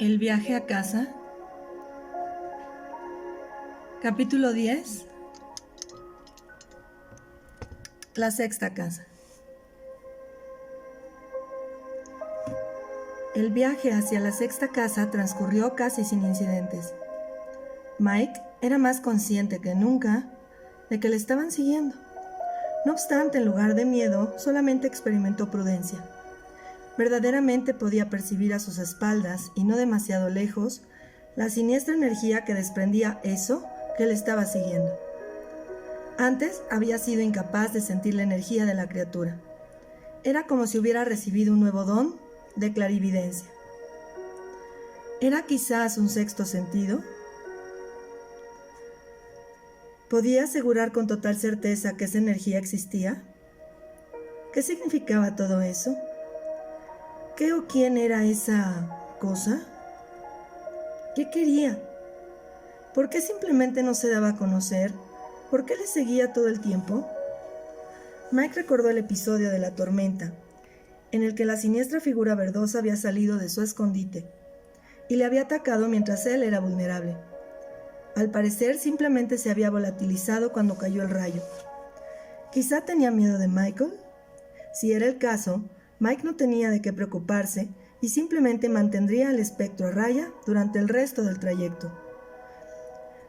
El viaje a casa. Capítulo 10. La sexta casa. El viaje hacia la sexta casa transcurrió casi sin incidentes. Mike era más consciente que nunca de que le estaban siguiendo. No obstante, en lugar de miedo, solamente experimentó prudencia. Verdaderamente podía percibir a sus espaldas, y no demasiado lejos, la siniestra energía que desprendía eso que le estaba siguiendo. Antes había sido incapaz de sentir la energía de la criatura. Era como si hubiera recibido un nuevo don de clarividencia. ¿Era quizás un sexto sentido? ¿Podía asegurar con total certeza que esa energía existía? ¿Qué significaba todo eso? ¿Qué o quién era esa cosa? ¿Qué quería? ¿Por qué simplemente no se daba a conocer? ¿Por qué le seguía todo el tiempo? Mike recordó el episodio de la tormenta, en el que la siniestra figura verdosa había salido de su escondite y le había atacado mientras él era vulnerable. Al parecer, simplemente se había volatilizado cuando cayó el rayo. ¿Quizá tenía miedo de Michael? Si era el caso, Mike no tenía de qué preocuparse y simplemente mantendría al espectro a raya durante el resto del trayecto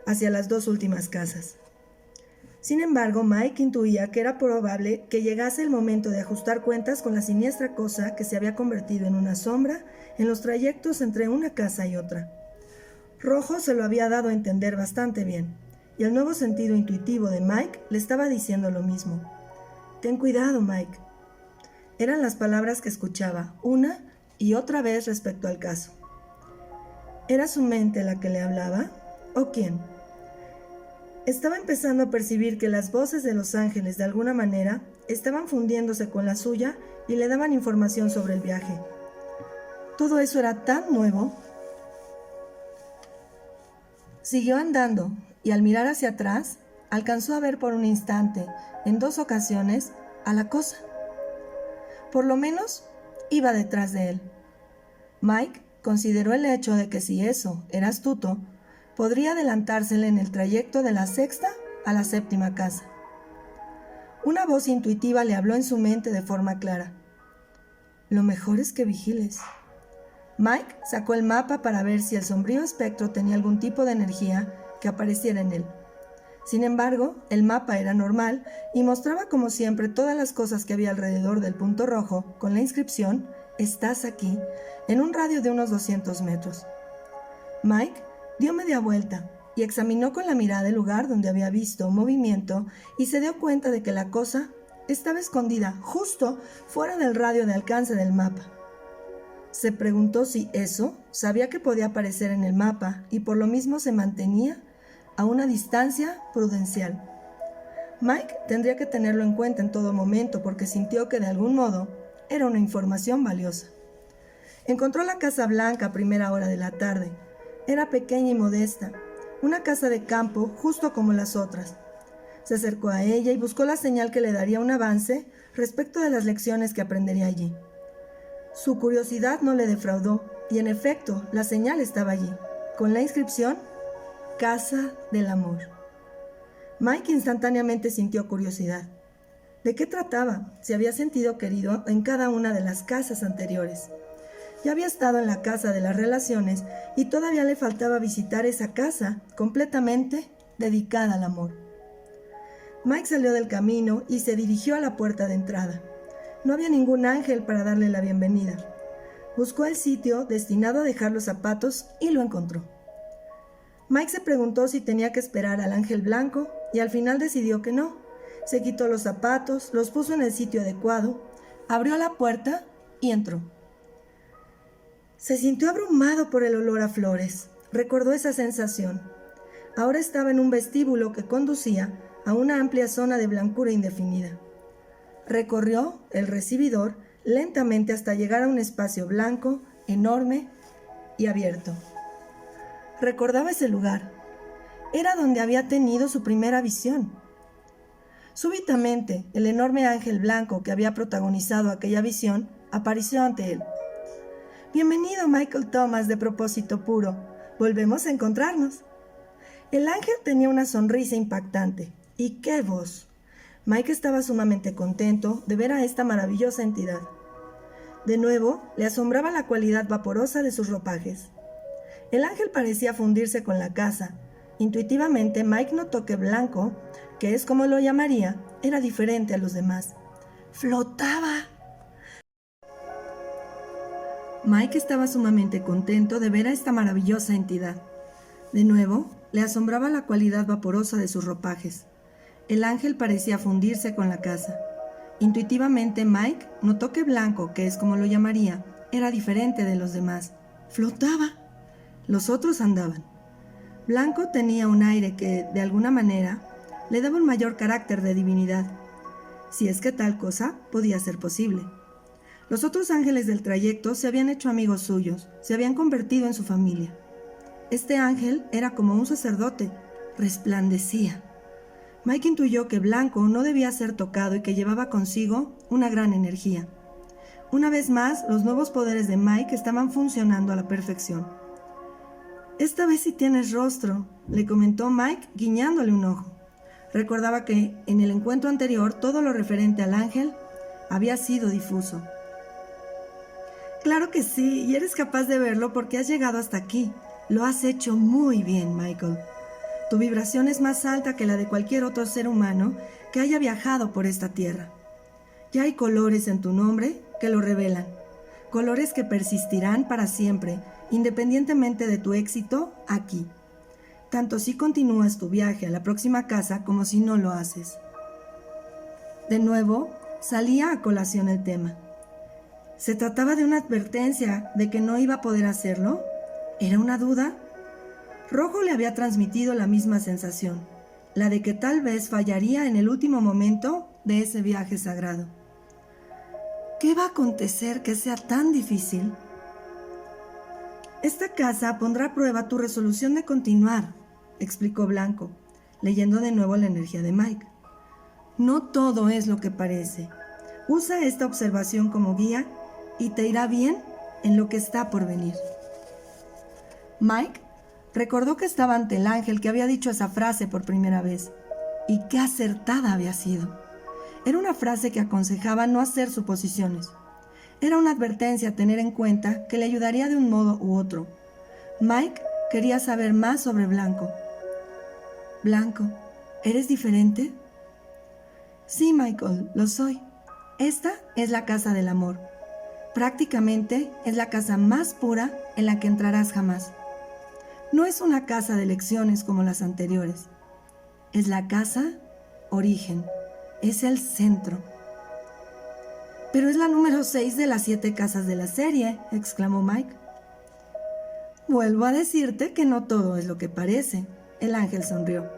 hacia las dos últimas casas. Sin embargo, Mike intuía que era probable que llegase el momento de ajustar cuentas con la siniestra cosa que se había convertido en una sombra en los trayectos entre una casa y otra. Rojo se lo había dado a entender bastante bien, y el nuevo sentido intuitivo de Mike le estaba diciendo lo mismo. «Ten cuidado, Mike». Eran las palabras que escuchaba una y otra vez respecto al caso. ¿Era su mente la que le hablaba? ¿O quién? Estaba empezando a percibir que las voces de los ángeles de alguna manera estaban fundiéndose con la suya y le daban información sobre el viaje. Todo eso era tan nuevo. Siguió andando y al mirar hacia atrás alcanzó a ver por un instante, en dos ocasiones, a la cosa. Por lo menos iba detrás de él. Mike consideró el hecho de que si eso era astuto, podría adelantársele en el trayecto de la sexta a la séptima casa. Una voz intuitiva le habló en su mente de forma clara. Lo mejor es que vigiles. Mike sacó el mapa para ver si el sombrío espectro tenía algún tipo de energía que apareciera en él. Sin embargo, el mapa era normal y mostraba como siempre todas las cosas que había alrededor del punto rojo con la inscripción «Estás aquí», en un radio de unos 200 metros. Mike dio media vuelta y examinó con la mirada el lugar donde había visto movimiento y se dio cuenta de que la cosa estaba escondida justo fuera del radio de alcance del mapa. Se preguntó si eso sabía que podía aparecer en el mapa y por lo mismo se mantenía a una distancia prudencial. Mike tendría que tenerlo en cuenta en todo momento porque sintió que de algún modo era una información valiosa. Encontró la Casa Blanca a primera hora de la tarde. Era pequeña y modesta, una casa de campo justo como las otras. Se acercó a ella y buscó la señal que le daría un avance respecto de las lecciones que aprendería allí. Su curiosidad no le defraudó y en efecto la señal estaba allí, con la inscripción Casa del Amor. Mike instantáneamente sintió curiosidad. ¿De qué trataba? Se había sentido querido en cada una de las casas anteriores. Ya había estado en la casa de las relaciones y todavía le faltaba visitar esa casa completamente dedicada al amor. Mike salió del camino y se dirigió a la puerta de entrada. No había ningún ángel para darle la bienvenida. Buscó el sitio destinado a dejar los zapatos y lo encontró. Mike se preguntó si tenía que esperar al ángel blanco y al final decidió que no. Se quitó los zapatos, los puso en el sitio adecuado, abrió la puerta y entró. Se sintió abrumado por el olor a flores. Recordó esa sensación. Ahora estaba en un vestíbulo que conducía a una amplia zona de blancura indefinida. Recorrió el recibidor lentamente hasta llegar a un espacio blanco, enorme y abierto. Recordaba ese lugar. Era donde había tenido su primera visión. Súbitamente, el enorme ángel blanco que había protagonizado aquella visión apareció ante él. Bienvenido, Michael Thomas, de Propósito Puro. Volvemos a encontrarnos. El ángel tenía una sonrisa impactante. ¡Y qué voz! Mike estaba sumamente contento de ver a esta maravillosa entidad. De nuevo, le asombraba la cualidad vaporosa de sus ropajes. El ángel parecía fundirse con la casa. Intuitivamente, Mike notó que Blanco, que es como lo llamaría, era diferente a los demás. ¡Flotaba! Mike estaba sumamente contento de ver a esta maravillosa entidad. De nuevo, le asombraba la cualidad vaporosa de sus ropajes. El ángel parecía fundirse con la casa. Intuitivamente, Mike notó que Blanco, que es como lo llamaría, era diferente de los demás. ¡Flotaba! Los otros andaban. Blanco tenía un aire que, de alguna manera, le daba un mayor carácter de divinidad, si es que tal cosa podía ser posible. Los otros ángeles del trayecto se habían hecho amigos suyos, se habían convertido en su familia. Este ángel era como un sacerdote, resplandecía. Mike intuyó que Blanco no debía ser tocado y que llevaba consigo una gran energía. Una vez más, los nuevos poderes de Mike estaban funcionando a la perfección. «Esta vez sí tienes rostro», le comentó Mike guiñándole un ojo. Recordaba que en el encuentro anterior todo lo referente al ángel había sido difuso. «Claro que sí, y eres capaz de verlo porque has llegado hasta aquí. Lo has hecho muy bien, Michael. Tu vibración es más alta que la de cualquier otro ser humano que haya viajado por esta tierra. Ya hay colores en tu nombre que lo revelan, colores que persistirán para siempre, independientemente de tu éxito aquí, tanto si continúas tu viaje a la próxima casa como si no lo haces». De nuevo, salía a colación el tema. ¿Se trataba de una advertencia de que no iba a poder hacerlo? ¿Era una duda? Rojo le había transmitido la misma sensación, la de que tal vez fallaría en el último momento de ese viaje sagrado. ¿Qué va a acontecer que sea tan difícil? Esta casa pondrá a prueba tu resolución de continuar, explicó Blanco, leyendo de nuevo la energía de Mike. No todo es lo que parece. Usa esta observación como guía y te irá bien en lo que está por venir. Mike recordó que estaba ante el ángel que había dicho esa frase por primera vez, y qué acertada había sido. Era una frase que aconsejaba no hacer suposiciones. Era una advertencia a tener en cuenta que le ayudaría de un modo u otro. Mike quería saber más sobre Blanco. «Blanco, ¿eres diferente?» «Sí, Michael, lo soy. Esta es la casa del amor. Prácticamente es la casa más pura en la que entrarás jamás. No es una casa de lecciones como las anteriores. Es la casa origen. Es el centro». «Pero es la número 6 de las 7 casas de la serie», exclamó Mike. «Vuelvo a decirte que no todo es lo que parece», el ángel sonrió.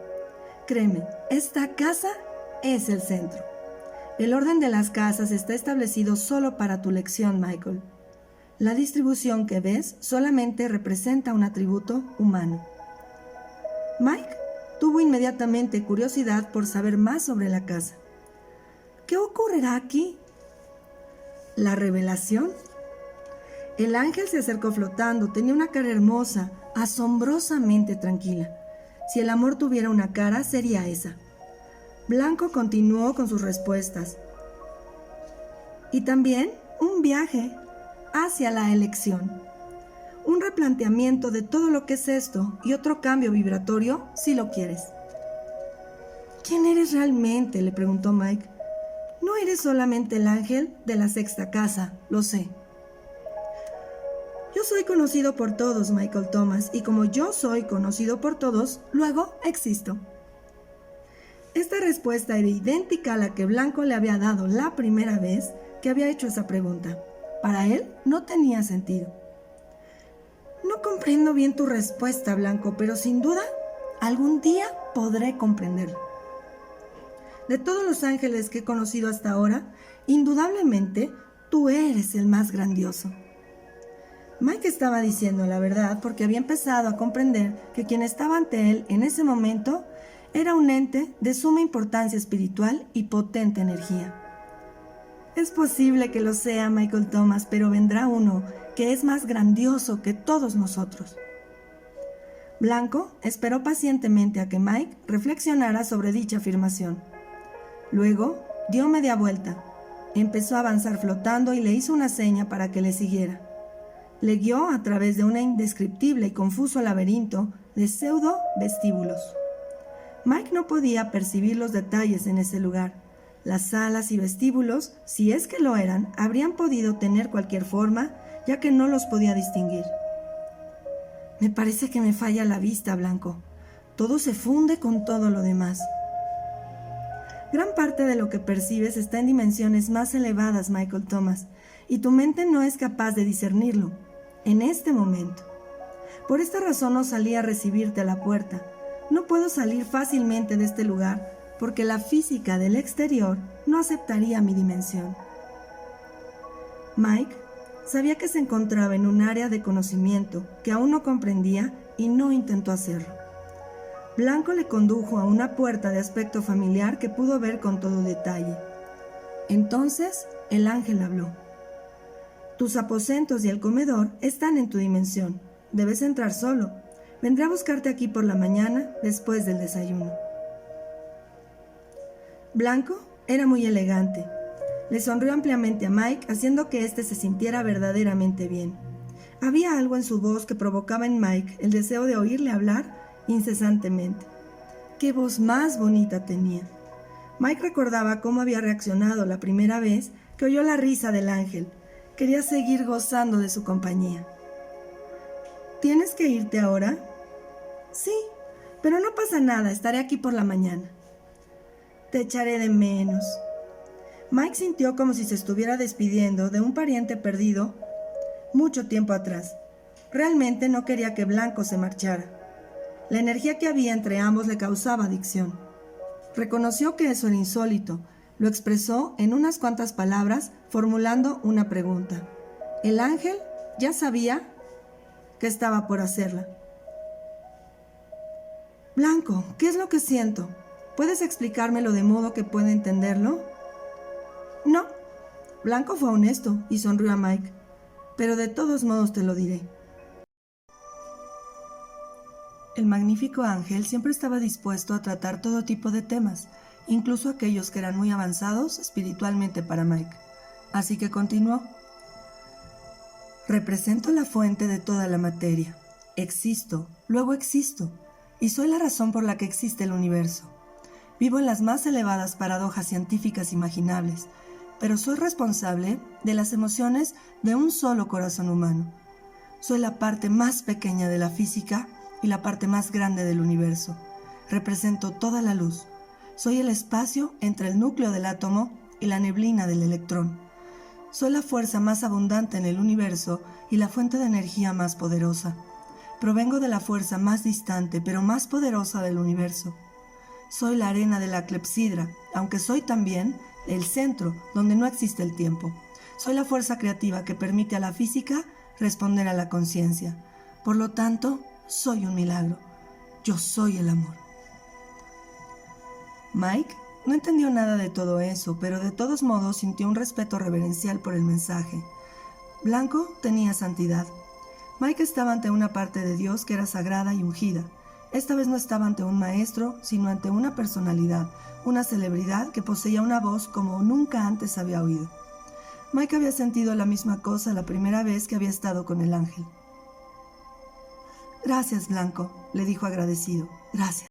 «Créeme, esta casa es el centro. El orden de las casas está establecido solo para tu lección, Michael. La distribución que ves solamente representa un atributo humano». Mike tuvo inmediatamente curiosidad por saber más sobre la casa. ¿Qué ocurrirá aquí? ¿La revelación? El ángel se acercó flotando, tenía una cara hermosa, asombrosamente tranquila. Si el amor tuviera una cara, sería esa. Blanco continuó con sus respuestas. Y también un viaje hacia la elección. Un replanteamiento de todo lo que es esto y otro cambio vibratorio si lo quieres. ¿Quién eres realmente?, le preguntó Mike. No eres solamente el ángel de la 6ª casa, lo sé. Yo soy conocido por todos, Michael Thomas, y como yo soy conocido por todos, luego existo. Esta respuesta era idéntica a la que Blanco le había dado la primera vez que había hecho esa pregunta. Para él no tenía sentido. No comprendo bien tu respuesta, Blanco, pero sin duda, algún día podré comprenderlo. De todos los ángeles que he conocido hasta ahora, indudablemente tú eres el más grandioso. Mike estaba diciendo la verdad porque había empezado a comprender que quien estaba ante él en ese momento era un ente de suma importancia espiritual y potente energía. Es posible que lo sea, Michael Thomas, pero vendrá uno que es más grandioso que todos nosotros. Blanco esperó pacientemente a que Mike reflexionara sobre dicha afirmación. Luego dio media vuelta, empezó a avanzar flotando y le hizo una seña para que le siguiera. Le guió a través de un indescriptible y confuso laberinto de pseudo vestíbulos. Mike no podía percibir los detalles en ese lugar. Las salas y vestíbulos, si es que lo eran, habrían podido tener cualquier forma, ya que no los podía distinguir. Me parece que me falla la vista, Blanco. Todo se funde con todo lo demás. Gran parte de lo que percibes está en dimensiones más elevadas, Michael Thomas, y tu mente no es capaz de discernirlo, en este momento. Por esta razón no salí a recibirte a la puerta. No puedo salir fácilmente de este lugar, porque la física del exterior no aceptaría mi dimensión. Mike sabía que se encontraba en un área de conocimiento que aún no comprendía y no intentó hacerlo. Blanco le condujo a una puerta de aspecto familiar que pudo ver con todo detalle. Entonces el ángel habló. Tus aposentos y el comedor están en tu dimensión. Debes entrar solo. Vendré a buscarte aquí por la mañana después del desayuno. Blanco era muy elegante. Le sonrió ampliamente a Mike, haciendo que éste se sintiera verdaderamente bien. Había algo en su voz que provocaba en Mike el deseo de oírle hablar incesantemente. ¡Qué voz más bonita tenía! Mike recordaba cómo había reaccionado la primera vez que oyó la risa del ángel. Quería seguir gozando de su compañía. ¿Tienes que irte ahora? Sí, pero no pasa nada, estaré aquí por la mañana. Te echaré de menos. Mike sintió como si se estuviera despidiendo de un pariente perdido mucho tiempo atrás. Realmente no quería que Blanco se marchara. La energía que había entre ambos le causaba adicción. Reconoció que eso era insólito. Lo expresó en unas cuantas palabras, formulando una pregunta. El ángel ya sabía que estaba por hacerla. Blanco, ¿qué es lo que siento? ¿Puedes explicármelo de modo que pueda entenderlo? No. Blanco fue honesto y sonrió a Mike. Pero de todos modos te lo diré. El magnífico ángel siempre estaba dispuesto a tratar todo tipo de temas, incluso aquellos que eran muy avanzados espiritualmente para Mike. Así que continuó. Represento la fuente de toda la materia. Existo, luego existo, y soy la razón por la que existe el universo. Vivo en las más elevadas paradojas científicas imaginables, pero soy responsable de las emociones de un solo corazón humano. Soy la parte más pequeña de la física y la parte más grande del universo. Represento toda la luz. Soy el espacio entre el núcleo del átomo y la neblina del electrón. Soy la fuerza más abundante en el universo y la fuente de energía más poderosa. Provengo de la fuerza más distante pero más poderosa del universo. Soy la arena de la clepsidra, aunque soy también el centro donde no existe el tiempo. Soy la fuerza creativa que permite a la física responder a la conciencia. Por lo tanto, soy un milagro. Yo soy el amor. Mike no entendió nada de todo eso, pero de todos modos sintió un respeto reverencial por el mensaje. Blanco tenía santidad. Mike estaba ante una parte de Dios que era sagrada y ungida. Esta vez no estaba ante un maestro, sino ante una personalidad, una celebridad que poseía una voz como nunca antes había oído. Mike había sentido la misma cosa la primera vez que había estado con el ángel. Gracias, Blanco, le dijo agradecido. Gracias.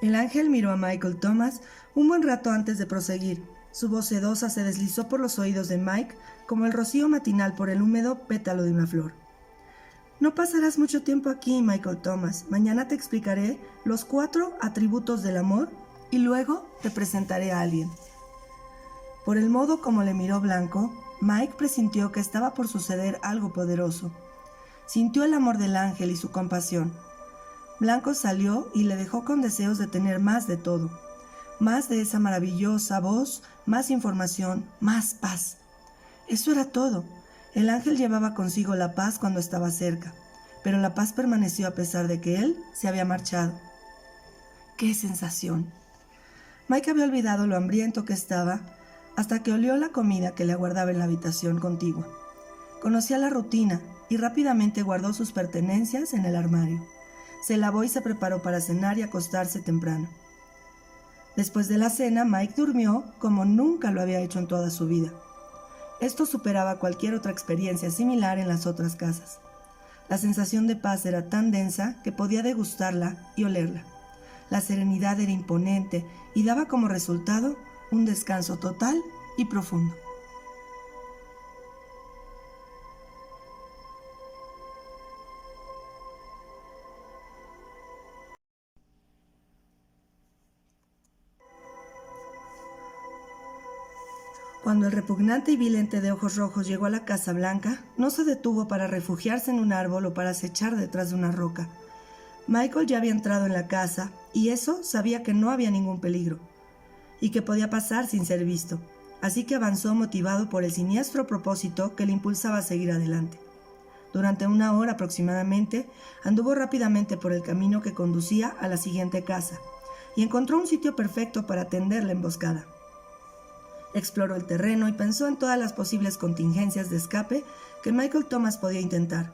El ángel miró a Michael Thomas un buen rato antes de proseguir. Su voz sedosa se deslizó por los oídos de Mike como el rocío matinal por el húmedo pétalo de una flor. No pasarás mucho tiempo aquí, Michael Thomas. Mañana te explicaré los 4 atributos del amor y luego te presentaré a alguien. Por el modo como le miró Blanco, Mike presintió que estaba por suceder algo poderoso. Sintió el amor del ángel y su compasión. Blanco salió y le dejó con deseos de tener más de todo. Más de esa maravillosa voz, más información, más paz. Eso era todo. El ángel llevaba consigo la paz cuando estaba cerca, pero la paz permaneció a pesar de que él se había marchado. ¡Qué sensación! Mike había olvidado lo hambriento que estaba hasta que olió la comida que le aguardaba en la habitación contigua. Conocía la rutina y rápidamente guardó sus pertenencias en el armario. Se lavó y se preparó para cenar y acostarse temprano. Después de la cena, Mike durmió como nunca lo había hecho en toda su vida. Esto superaba cualquier otra experiencia similar en las otras casas. La sensación de paz era tan densa que podía degustarla y olerla. La serenidad era imponente y daba como resultado un descanso total y profundo. Cuando el repugnante y vil ente de ojos rojos llegó a la Casa Blanca, no se detuvo para refugiarse en un árbol o para acechar detrás de una roca. Michael ya había entrado en la casa y eso sabía que no había ningún peligro y que podía pasar sin ser visto, así que avanzó motivado por el siniestro propósito que le impulsaba a seguir adelante. Durante 1 hora aproximadamente, anduvo rápidamente por el camino que conducía a la siguiente casa y encontró un sitio perfecto para tender la emboscada. Exploró el terreno y pensó en todas las posibles contingencias de escape que Michael Thomas podía intentar.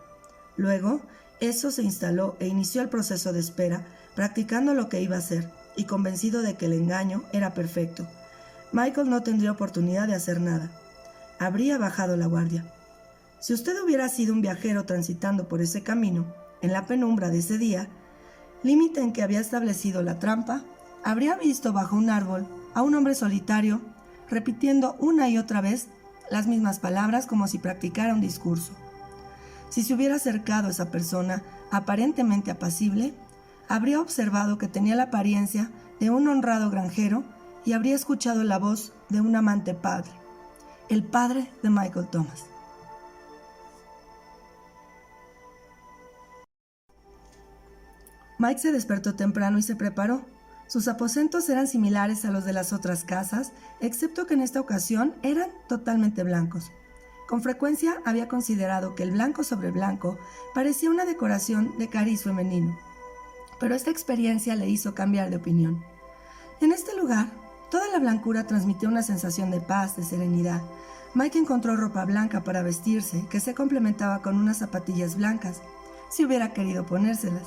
Luego, eso se instaló e inició el proceso de espera, practicando lo que iba a hacer y convencido de que el engaño era perfecto. Michael no tendría oportunidad de hacer nada. Habría bajado la guardia. Si usted hubiera sido un viajero transitando por ese camino, en la penumbra de ese día, límite en que había establecido la trampa, habría visto bajo un árbol a un hombre solitario repitiendo una y otra vez las mismas palabras como si practicara un discurso. Si se hubiera acercado a esa persona aparentemente apacible, habría observado que tenía la apariencia de un honrado granjero y habría escuchado la voz de un amante padre, el padre de Michael Thomas. Mike se despertó temprano y se preparó. Sus aposentos eran similares a los de las otras casas, excepto que en esta ocasión eran totalmente blancos. Con frecuencia había considerado que el blanco sobre blanco parecía una decoración de cariz femenino, pero esta experiencia le hizo cambiar de opinión. En este lugar, toda la blancura transmitía una sensación de paz, de serenidad. Mike encontró ropa blanca para vestirse, que se complementaba con unas zapatillas blancas, si hubiera querido ponérselas.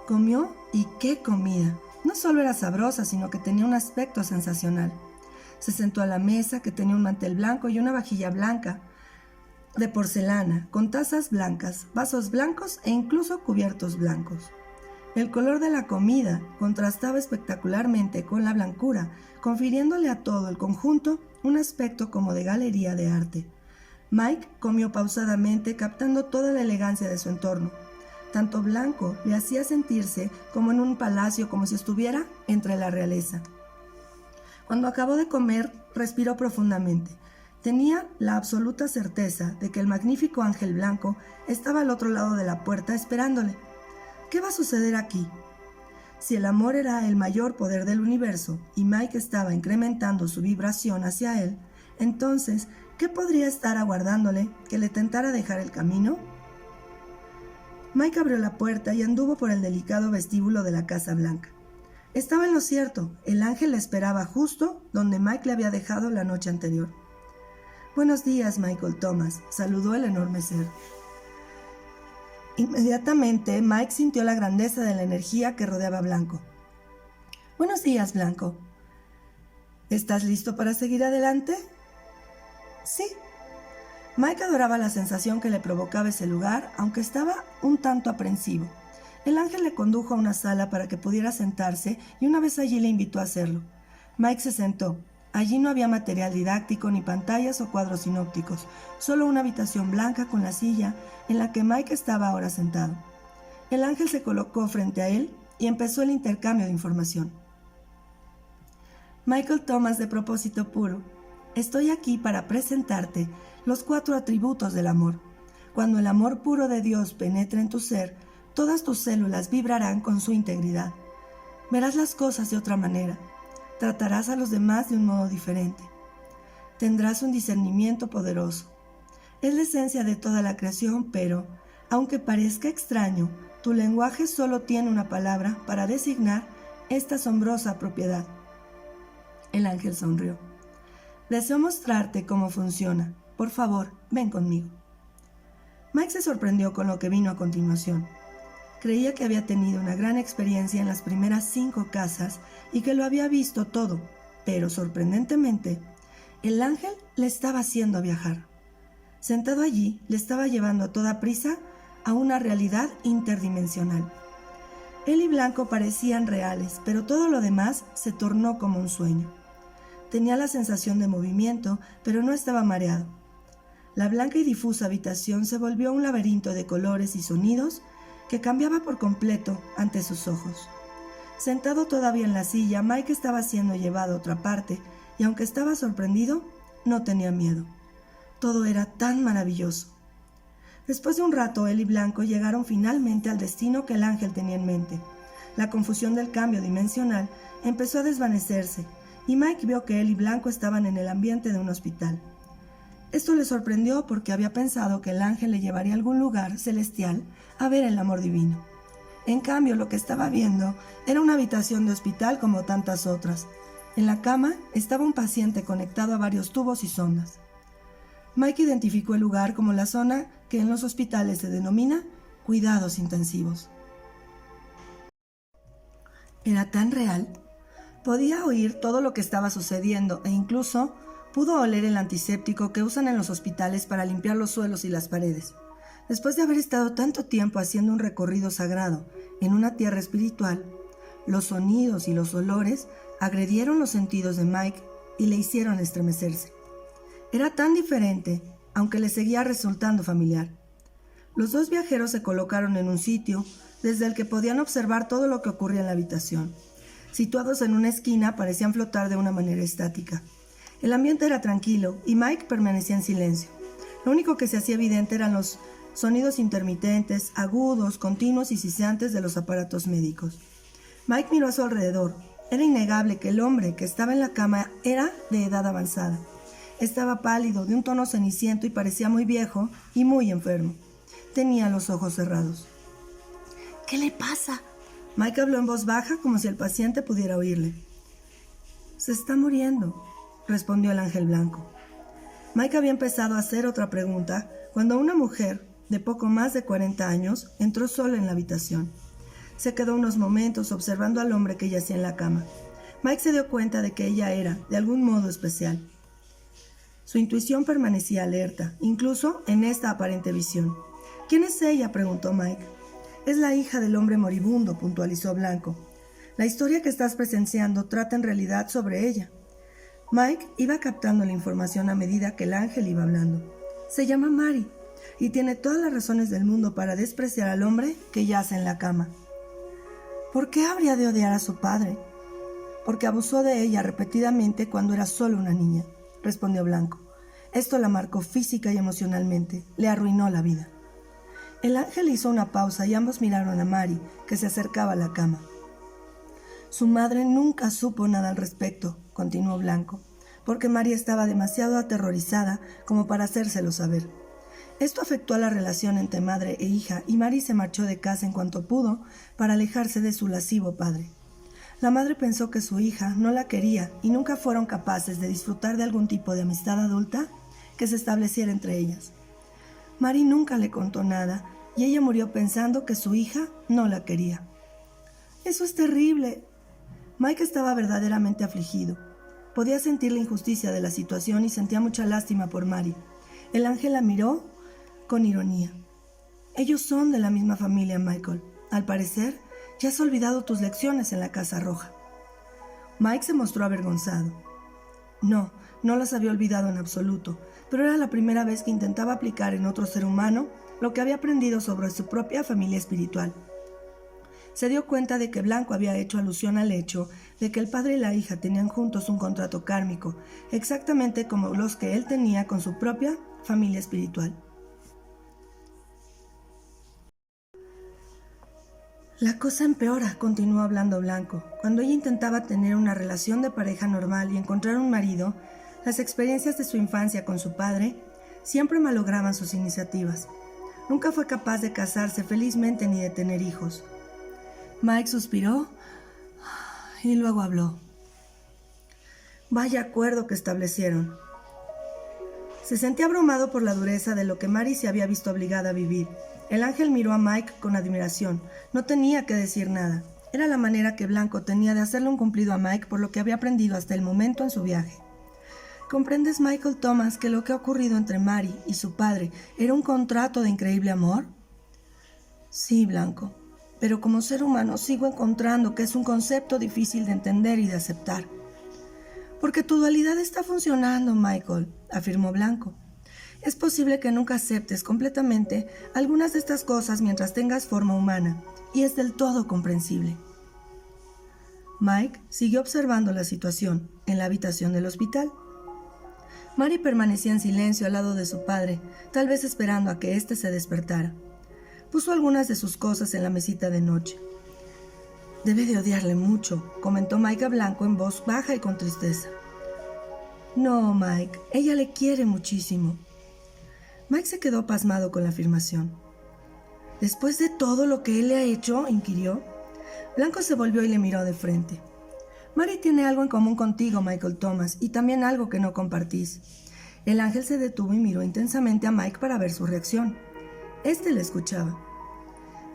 Comió y qué comida. No solo era sabrosa, sino que tenía un aspecto sensacional. Se sentó a la mesa, que tenía un mantel blanco y una vajilla blanca de porcelana, con tazas blancas, vasos blancos e incluso cubiertos blancos. El color de la comida contrastaba espectacularmente con la blancura, confiriéndole a todo el conjunto un aspecto como de galería de arte. Mike comió pausadamente, captando toda la elegancia de su entorno. Tanto blanco le hacía sentirse como en un palacio, como si estuviera entre la realeza. Cuando acabó de comer, respiró profundamente. Tenía la absoluta certeza de que el magnífico ángel blanco estaba al otro lado de la puerta esperándole. ¿Qué va a suceder aquí? Si el amor era el mayor poder del universo y Mike estaba incrementando su vibración hacia él, entonces, ¿qué podría estar aguardándole que le tentara dejar el camino? Mike abrió la puerta y anduvo por el delicado vestíbulo de la Casa Blanca. Estaba en lo cierto, el ángel le esperaba justo donde Mike le había dejado la noche anterior. «Buenos días, Michael Thomas», saludó el enorme ser. Inmediatamente, Mike sintió la grandeza de la energía que rodeaba a Blanco. «Buenos días, Blanco. ¿Estás listo para seguir adelante?» «Sí». Mike adoraba la sensación que le provocaba ese lugar, aunque estaba un tanto aprensivo. El ángel le condujo a una sala para que pudiera sentarse y una vez allí le invitó a hacerlo. Mike se sentó. Allí no había material didáctico, ni pantallas o cuadros sinópticos, solo una habitación blanca con la silla en la que Mike estaba ahora sentado. El ángel se colocó frente a él y empezó el intercambio de información. Michael Thomas, de propósito puro, estoy aquí para presentarte los 4 atributos del amor. Cuando el amor puro de Dios penetre en tu ser, todas tus células vibrarán con su integridad. Verás las cosas de otra manera. Tratarás a los demás de un modo diferente. Tendrás un discernimiento poderoso. Es la esencia de toda la creación, pero, aunque parezca extraño, tu lenguaje solo tiene una palabra para designar esta asombrosa propiedad. El ángel sonrió. Deseo mostrarte cómo funciona. Por favor, ven conmigo. Mike se sorprendió con lo que vino a continuación. Creía que había tenido una gran experiencia en las primeras 5 casas y que lo había visto todo, pero sorprendentemente, el ángel le estaba haciendo viajar. Sentado allí, le estaba llevando a toda prisa a una realidad interdimensional. Él y Blanco parecían reales, pero todo lo demás se tornó como un sueño. Tenía la sensación de movimiento, pero no estaba mareado. La blanca y difusa habitación se volvió un laberinto de colores y sonidos que cambiaba por completo ante sus ojos. Sentado todavía en la silla, Mike estaba siendo llevado a otra parte, y aunque estaba sorprendido, no tenía miedo. Todo era tan maravilloso. Después de un rato, él y Blanco llegaron finalmente al destino que el ángel tenía en mente. La confusión del cambio dimensional empezó a desvanecerse, y Mike vio que él y Blanco estaban en el ambiente de un hospital. Esto le sorprendió porque había pensado que el ángel le llevaría a algún lugar celestial a ver el amor divino. En cambio, lo que estaba viendo era una habitación de hospital como tantas otras. En la cama estaba un paciente conectado a varios tubos y sondas. Mike identificó el lugar como la zona que en los hospitales se denomina cuidados intensivos. Era tan real. Podía oír todo lo que estaba sucediendo e incluso pudo oler el antiséptico que usan en los hospitales para limpiar los suelos y las paredes. Después de haber estado tanto tiempo haciendo un recorrido sagrado en una tierra espiritual, los sonidos y los olores agredieron los sentidos de Mike y le hicieron estremecerse. Era tan diferente, aunque le seguía resultando familiar. Los 2 viajeros se colocaron en un sitio desde el que podían observar todo lo que ocurría en la habitación. Situados en una esquina, parecían flotar de una manera estática. El ambiente era tranquilo y Mike permanecía en silencio. Lo único que se hacía evidente eran los sonidos intermitentes, agudos, continuos y siseantes de los aparatos médicos. Mike miró a su alrededor. Era innegable que el hombre que estaba en la cama era de edad avanzada. Estaba pálido, de un tono ceniciento y parecía muy viejo y muy enfermo. Tenía los ojos cerrados. ¿Qué le pasa? Mike habló en voz baja como si el paciente pudiera oírle. Se está muriendo, respondió el ángel blanco. Mike había empezado a hacer otra pregunta cuando una mujer de poco más de 40 años entró sola en la habitación. Se quedó unos momentos observando al hombre que yacía en la cama. Mike se dio cuenta de que ella era, de algún modo, especial. Su intuición permanecía alerta, incluso en esta aparente visión. ¿Quién es ella?, preguntó Mike. Es la hija del hombre moribundo, puntualizó Blanco. La historia que estás presenciando trata en realidad sobre ella. Mike iba captando la información a medida que el ángel iba hablando. Se llama Mary y tiene todas las razones del mundo para despreciar al hombre que yace en la cama. ¿Por qué habría de odiar a su padre? Porque abusó de ella repetidamente cuando era solo una niña, respondió Blanco. Esto la marcó física y emocionalmente, le arruinó la vida. El ángel hizo una pausa y ambos miraron a Mary, que se acercaba a la cama. Su madre nunca supo nada al respecto, continuó Blanco, porque Mary estaba demasiado aterrorizada como para hacérselo saber. Esto afectó a la relación entre madre e hija y Mary se marchó de casa en cuanto pudo para alejarse de su lascivo padre. La madre pensó que su hija no la quería y nunca fueron capaces de disfrutar de algún tipo de amistad adulta que se estableciera entre ellas. Mary nunca le contó nada y ella murió pensando que su hija no la quería. ¡Eso es terrible! Mike estaba verdaderamente afligido. Podía sentir la injusticia de la situación y sentía mucha lástima por Mary. El ángel la miró con ironía. Ellos son de la misma familia, Michael. Al parecer, ya has olvidado tus lecciones en la Casa Roja. Mike se mostró avergonzado. No las había olvidado en absoluto, pero era la primera vez que intentaba aplicar en otro ser humano lo que había aprendido sobre su propia familia espiritual. Se dio cuenta de que Blanco había hecho alusión al hecho de que el padre y la hija tenían juntos un contrato kármico, exactamente como los que él tenía con su propia familia espiritual. La cosa empeora, continuó hablando Blanco. Cuando ella intentaba tener una relación de pareja normal y encontrar un marido, las experiencias de su infancia con su padre siempre malograban sus iniciativas. Nunca fue capaz de casarse felizmente ni de tener hijos. Mike suspiró y luego habló. Vaya acuerdo que establecieron. Se sentía abrumado por la dureza de lo que Mary se había visto obligada a vivir. El ángel miró a Mike con admiración. No tenía que decir nada. Era la manera que Blanco tenía de hacerle un cumplido a Mike por lo que había aprendido hasta el momento en su viaje. ¿Comprendes, Michael Thomas, que lo que ha ocurrido entre Mary y su padre era un contrato de increíble amor? Sí, Blanco, pero como ser humano sigo encontrando que es un concepto difícil de entender y de aceptar. Porque tu dualidad está funcionando, Michael, afirmó Blanco. Es posible que nunca aceptes completamente algunas de estas cosas mientras tengas forma humana, y es del todo comprensible. Mike siguió observando la situación en la habitación del hospital. Mary permanecía en silencio al lado de su padre, tal vez esperando a que éste se despertara. Puso algunas de sus cosas en la mesita de noche. Debe de odiarle mucho, comentó Mike a Blanco en voz baja y con tristeza. No, Mike, ella le quiere muchísimo. Mike se quedó pasmado con la afirmación. ¿Después de todo lo que él le ha hecho?, inquirió. Blanco se volvió y le miró de frente. Mary tiene algo en común contigo, Michael Thomas, y también algo que no compartís. El ángel se detuvo y miró intensamente a Mike para ver su reacción. Este le escuchaba.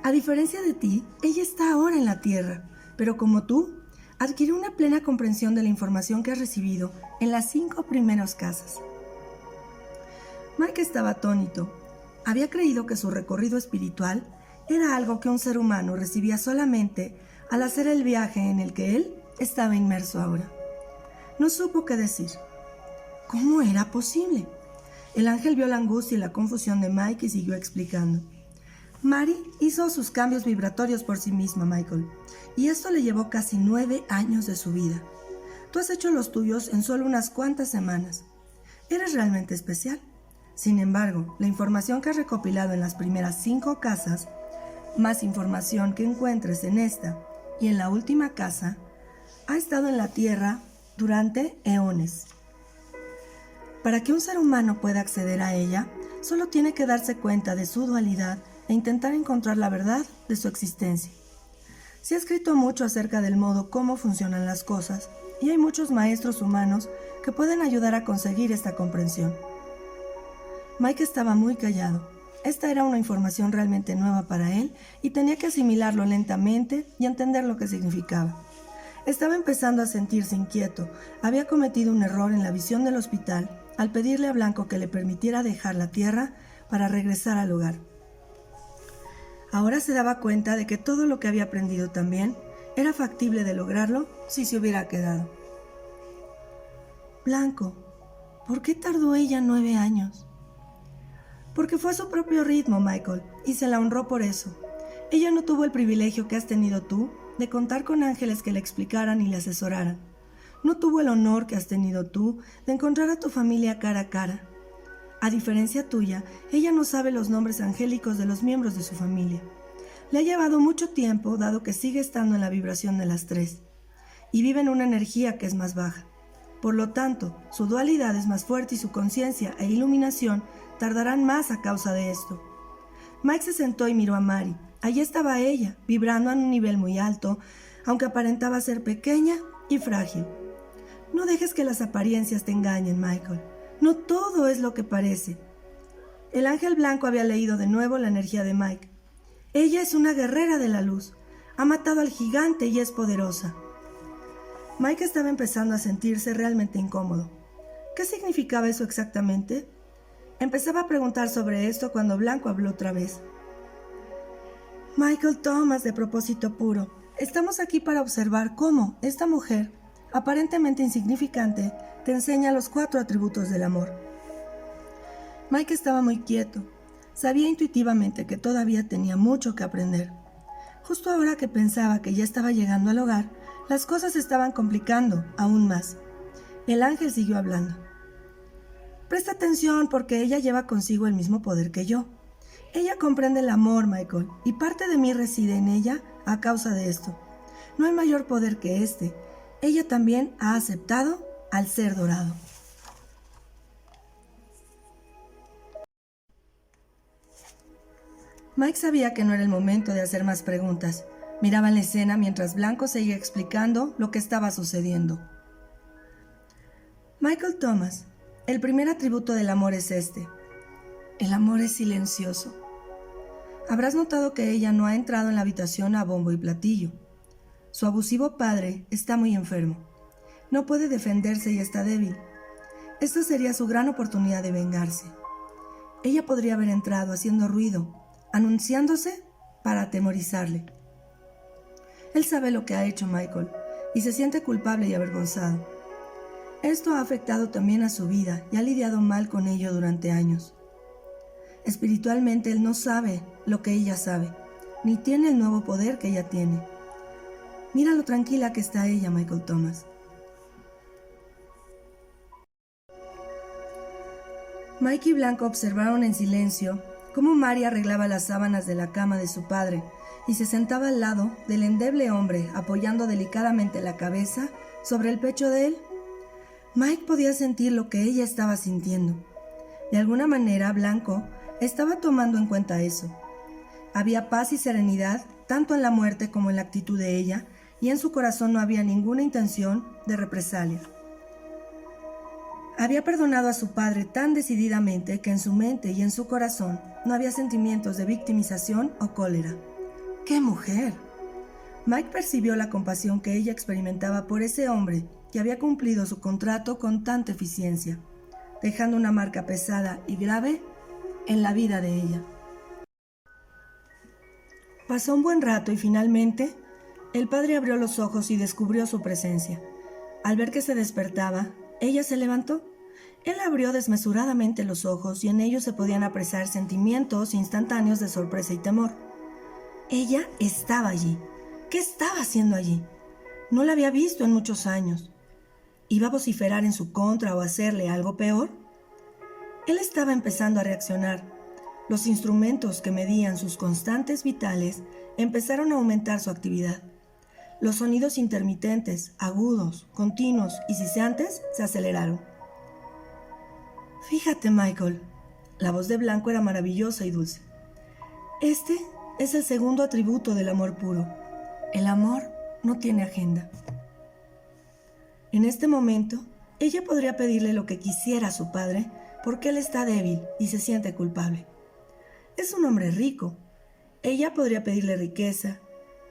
A diferencia de ti, ella está ahora en la Tierra, pero como tú, adquirió una plena comprensión de la información que has recibido en las 5 primeras casas. Mike estaba atónito. Había creído que su recorrido espiritual era algo que un ser humano recibía solamente al hacer el viaje en el que él estaba inmerso ahora. No supo qué decir. ¿Cómo era posible? El ángel vio la angustia y la confusión de Mike y siguió explicando. Mary hizo sus cambios vibratorios por sí misma, Michael, y esto le llevó casi 9 años de su vida. Tú has hecho los tuyos en solo unas cuantas semanas. Eres realmente especial. Sin embargo, la información que has recopilado en las primeras 5 casas, más información que encuentres en esta y en la última casa, ha estado en la Tierra durante eones. Para que un ser humano pueda acceder a ella, solo tiene que darse cuenta de su dualidad e intentar encontrar la verdad de su existencia. Se ha escrito mucho acerca del modo cómo funcionan las cosas, y hay muchos maestros humanos que pueden ayudar a conseguir esta comprensión. Mike estaba muy callado. Esta era una información realmente nueva para él y tenía que asimilarlo lentamente y entender lo que significaba. Estaba empezando a sentirse inquieto. Había cometido un error en la visión del hospital al pedirle a Blanco que le permitiera dejar la Tierra para regresar al hogar. Ahora se daba cuenta de que todo lo que había aprendido también era factible de lograrlo si se hubiera quedado. Blanco, ¿por qué tardó ella 9 años? Porque fue a su propio ritmo, Michael, y se la honró por eso. Ella no tuvo el privilegio que has tenido tú de contar con ángeles que le explicaran y le asesoraran. No tuvo el honor que has tenido tú de encontrar a tu familia cara a cara. A diferencia tuya, ella no sabe los nombres angélicos de los miembros de su familia. Le ha llevado mucho tiempo, dado que sigue estando en la vibración de las 3, y vive en una energía que es más baja. Por lo tanto, su dualidad es más fuerte y su conciencia e iluminación tardarán más a causa de esto. Mike se sentó y miró a Mary. Allí estaba ella, vibrando a un nivel muy alto, aunque aparentaba ser pequeña y frágil. No dejes que las apariencias te engañen, Michael. No todo es lo que parece. El ángel blanco había leído de nuevo la energía de Mike. Ella es una guerrera de la luz. Ha matado al gigante y es poderosa. Mike estaba empezando a sentirse realmente incómodo. ¿Qué significaba eso exactamente? Empezaba a preguntar sobre esto cuando Blanco habló otra vez. Michael Thomas, de propósito puro, estamos aquí para observar cómo esta mujer, aparentemente insignificante, te enseña los 4 atributos del amor. Mike estaba muy quieto. Sabía intuitivamente que todavía tenía mucho que aprender. Justo ahora que pensaba que ya estaba llegando al hogar, las cosas se estaban complicando aún más. El ángel siguió hablando. Presta atención porque ella lleva consigo el mismo poder que yo. Ella comprende el amor, Michael, y parte de mí reside en ella a causa de esto. No hay mayor poder que este. Ella también ha aceptado al ser dorado. Mike sabía que no era el momento de hacer más preguntas. Miraba la escena mientras Blanco seguía explicando lo que estaba sucediendo. Michael Thomas, el primer atributo del amor es este. El amor es silencioso. Habrás notado que ella no ha entrado en la habitación a bombo y platillo. Su abusivo padre está muy enfermo. No puede defenderse y está débil. Esta sería su gran oportunidad de vengarse. Ella podría haber entrado haciendo ruido, anunciándose para atemorizarle. Él sabe lo que ha hecho Michael y se siente culpable y avergonzado. Esto ha afectado también a su vida y ha lidiado mal con ello durante años. Espiritualmente él no sabe lo que ella sabe, ni tiene el nuevo poder que ella tiene. Mira lo tranquila que está ella, Michael Thomas. Mike y Blanco observaron en silencio cómo Mary arreglaba las sábanas de la cama de su padre y se sentaba al lado del endeble hombre apoyando delicadamente la cabeza sobre el pecho de él. Mike podía sentir lo que ella estaba sintiendo. De alguna manera, Blanco estaba tomando en cuenta eso. Había paz y serenidad tanto en la muerte como en la actitud de ella, y en su corazón no había ninguna intención de represalia. Había perdonado a su padre tan decididamente que en su mente y en su corazón no había sentimientos de victimización o cólera. ¡Qué mujer! Mike percibió la compasión que ella experimentaba por ese hombre que había cumplido su contrato con tanta eficiencia, dejando una marca pesada y grave en la vida de ella. Pasó un buen rato y finalmente el padre abrió los ojos y descubrió su presencia. Al ver que se despertaba, ella se levantó. Él abrió desmesuradamente los ojos y en ellos se podían apresar sentimientos instantáneos de sorpresa y temor. Ella estaba allí. ¿Qué estaba haciendo allí? No la había visto en muchos años. ¿Iba a vociferar en su contra o hacerle algo peor? Él estaba empezando a reaccionar. Los instrumentos que medían sus constantes vitales empezaron a aumentar su actividad. Los sonidos intermitentes, agudos, continuos y siseantes se aceleraron. Fíjate, Michael. La voz de Blanco era maravillosa y dulce. Este es el segundo atributo del amor puro. El amor no tiene agenda. En este momento, ella podría pedirle lo que quisiera a su padre porque él está débil y se siente culpable. Es un hombre rico. Ella podría pedirle riqueza,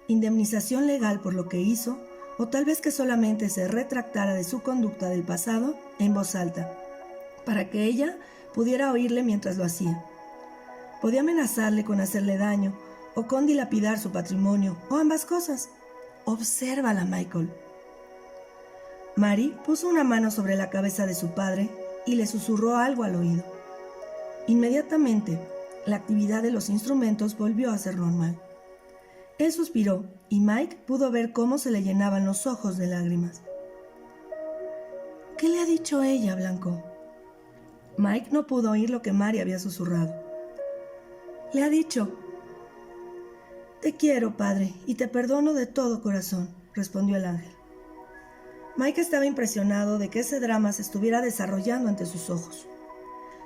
indemnización legal por lo que hizo, o tal vez que solamente se retractara de su conducta del pasado en voz alta, para que ella pudiera oírle mientras lo hacía. Podía amenazarle con hacerle daño, o con dilapidar su patrimonio, o ambas cosas. Obsérvala, Michael. Mary puso una mano sobre la cabeza de su padre y le susurró algo al oído. Inmediatamente, la actividad de los instrumentos volvió a ser normal. Él suspiró y Mike pudo ver cómo se le llenaban los ojos de lágrimas. ¿Qué le ha dicho ella, Blanco? Mike no pudo oír lo que Mary había susurrado. Le ha dicho: «Te quiero, padre, y te perdono de todo corazón», respondió el ángel. Mike estaba impresionado de que ese drama se estuviera desarrollando ante sus ojos.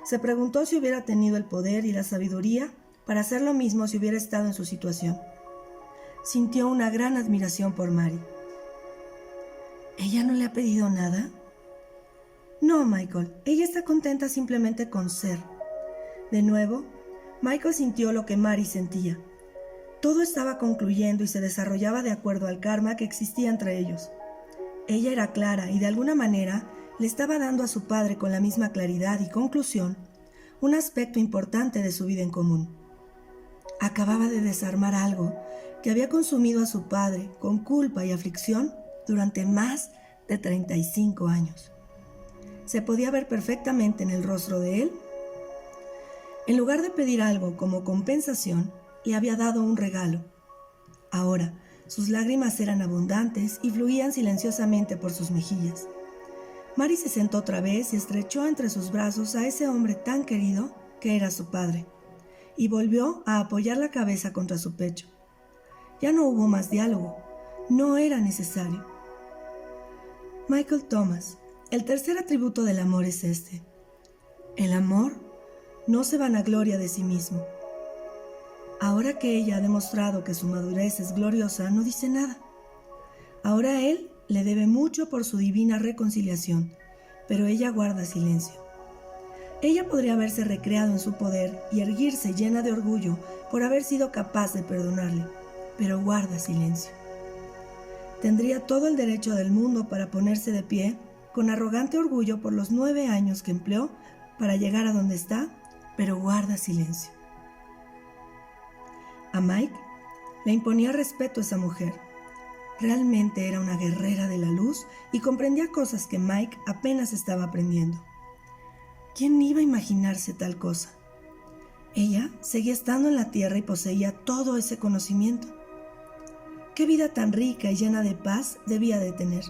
Se preguntó si hubiera tenido el poder y la sabiduría para hacer lo mismo si hubiera estado en su situación. Sintió una gran admiración por Mary. ¿Ella no le ha pedido nada? No, Michael, ella está contenta simplemente con ser. De nuevo, Michael sintió lo que Mary sentía. Todo estaba concluyendo y se desarrollaba de acuerdo al karma que existía entre ellos. Ella era clara y de alguna manera le estaba dando a su padre con la misma claridad y conclusión un aspecto importante de su vida en común. Acababa de desarmar algo que había consumido a su padre con culpa y aflicción durante más de 35 años. Se podía ver perfectamente en el rostro de él. En lugar de pedir algo como compensación, le había dado un regalo. Ahora, sus lágrimas eran abundantes y fluían silenciosamente por sus mejillas. Mary se sentó otra vez y estrechó entre sus brazos a ese hombre tan querido que era su padre, y volvió a apoyar la cabeza contra su pecho. Ya no hubo más diálogo, no era necesario. Michael Thomas, el tercer atributo del amor es este. El amor no se vanagloria de sí mismo. Ahora que ella ha demostrado que su madurez es gloriosa, no dice nada. Ahora él le debe mucho por su divina reconciliación, pero ella guarda silencio. Ella podría haberse recreado en su poder y erguirse llena de orgullo por haber sido capaz de perdonarle, pero guarda silencio. Tendría todo el derecho del mundo para ponerse de pie, con arrogante orgullo por los 9 años que empleó para llegar a donde está, pero guarda silencio. A Mike le imponía respeto esa mujer. Realmente era una guerrera de la luz y comprendía cosas que Mike apenas estaba aprendiendo. ¿Quién iba a imaginarse tal cosa? Ella seguía estando en la tierra y poseía todo ese conocimiento. ¿Qué vida tan rica y llena de paz debía de tener?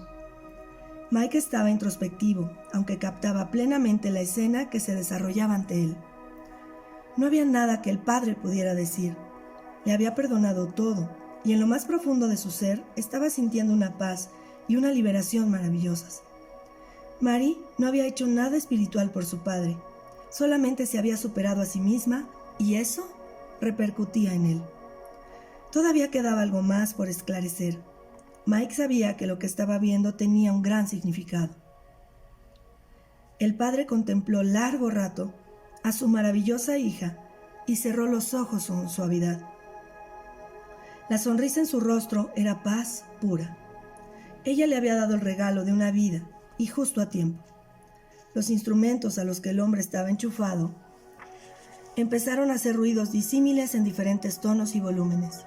Mike estaba introspectivo, aunque captaba plenamente la escena que se desarrollaba ante él. No había nada que el padre pudiera decir. Le había perdonado todo, y en lo más profundo de su ser estaba sintiendo una paz y una liberación maravillosas. Mary no había hecho nada espiritual por su padre, solamente se había superado a sí misma y eso repercutía en él. Todavía quedaba algo más por esclarecer. Mike sabía que lo que estaba viendo tenía un gran significado. El padre contempló largo rato a su maravillosa hija y cerró los ojos con suavidad. La sonrisa en su rostro era paz pura. Ella le había dado el regalo de una vida, y justo a tiempo. Los instrumentos a los que el hombre estaba enchufado empezaron a hacer ruidos disímiles en diferentes tonos y volúmenes.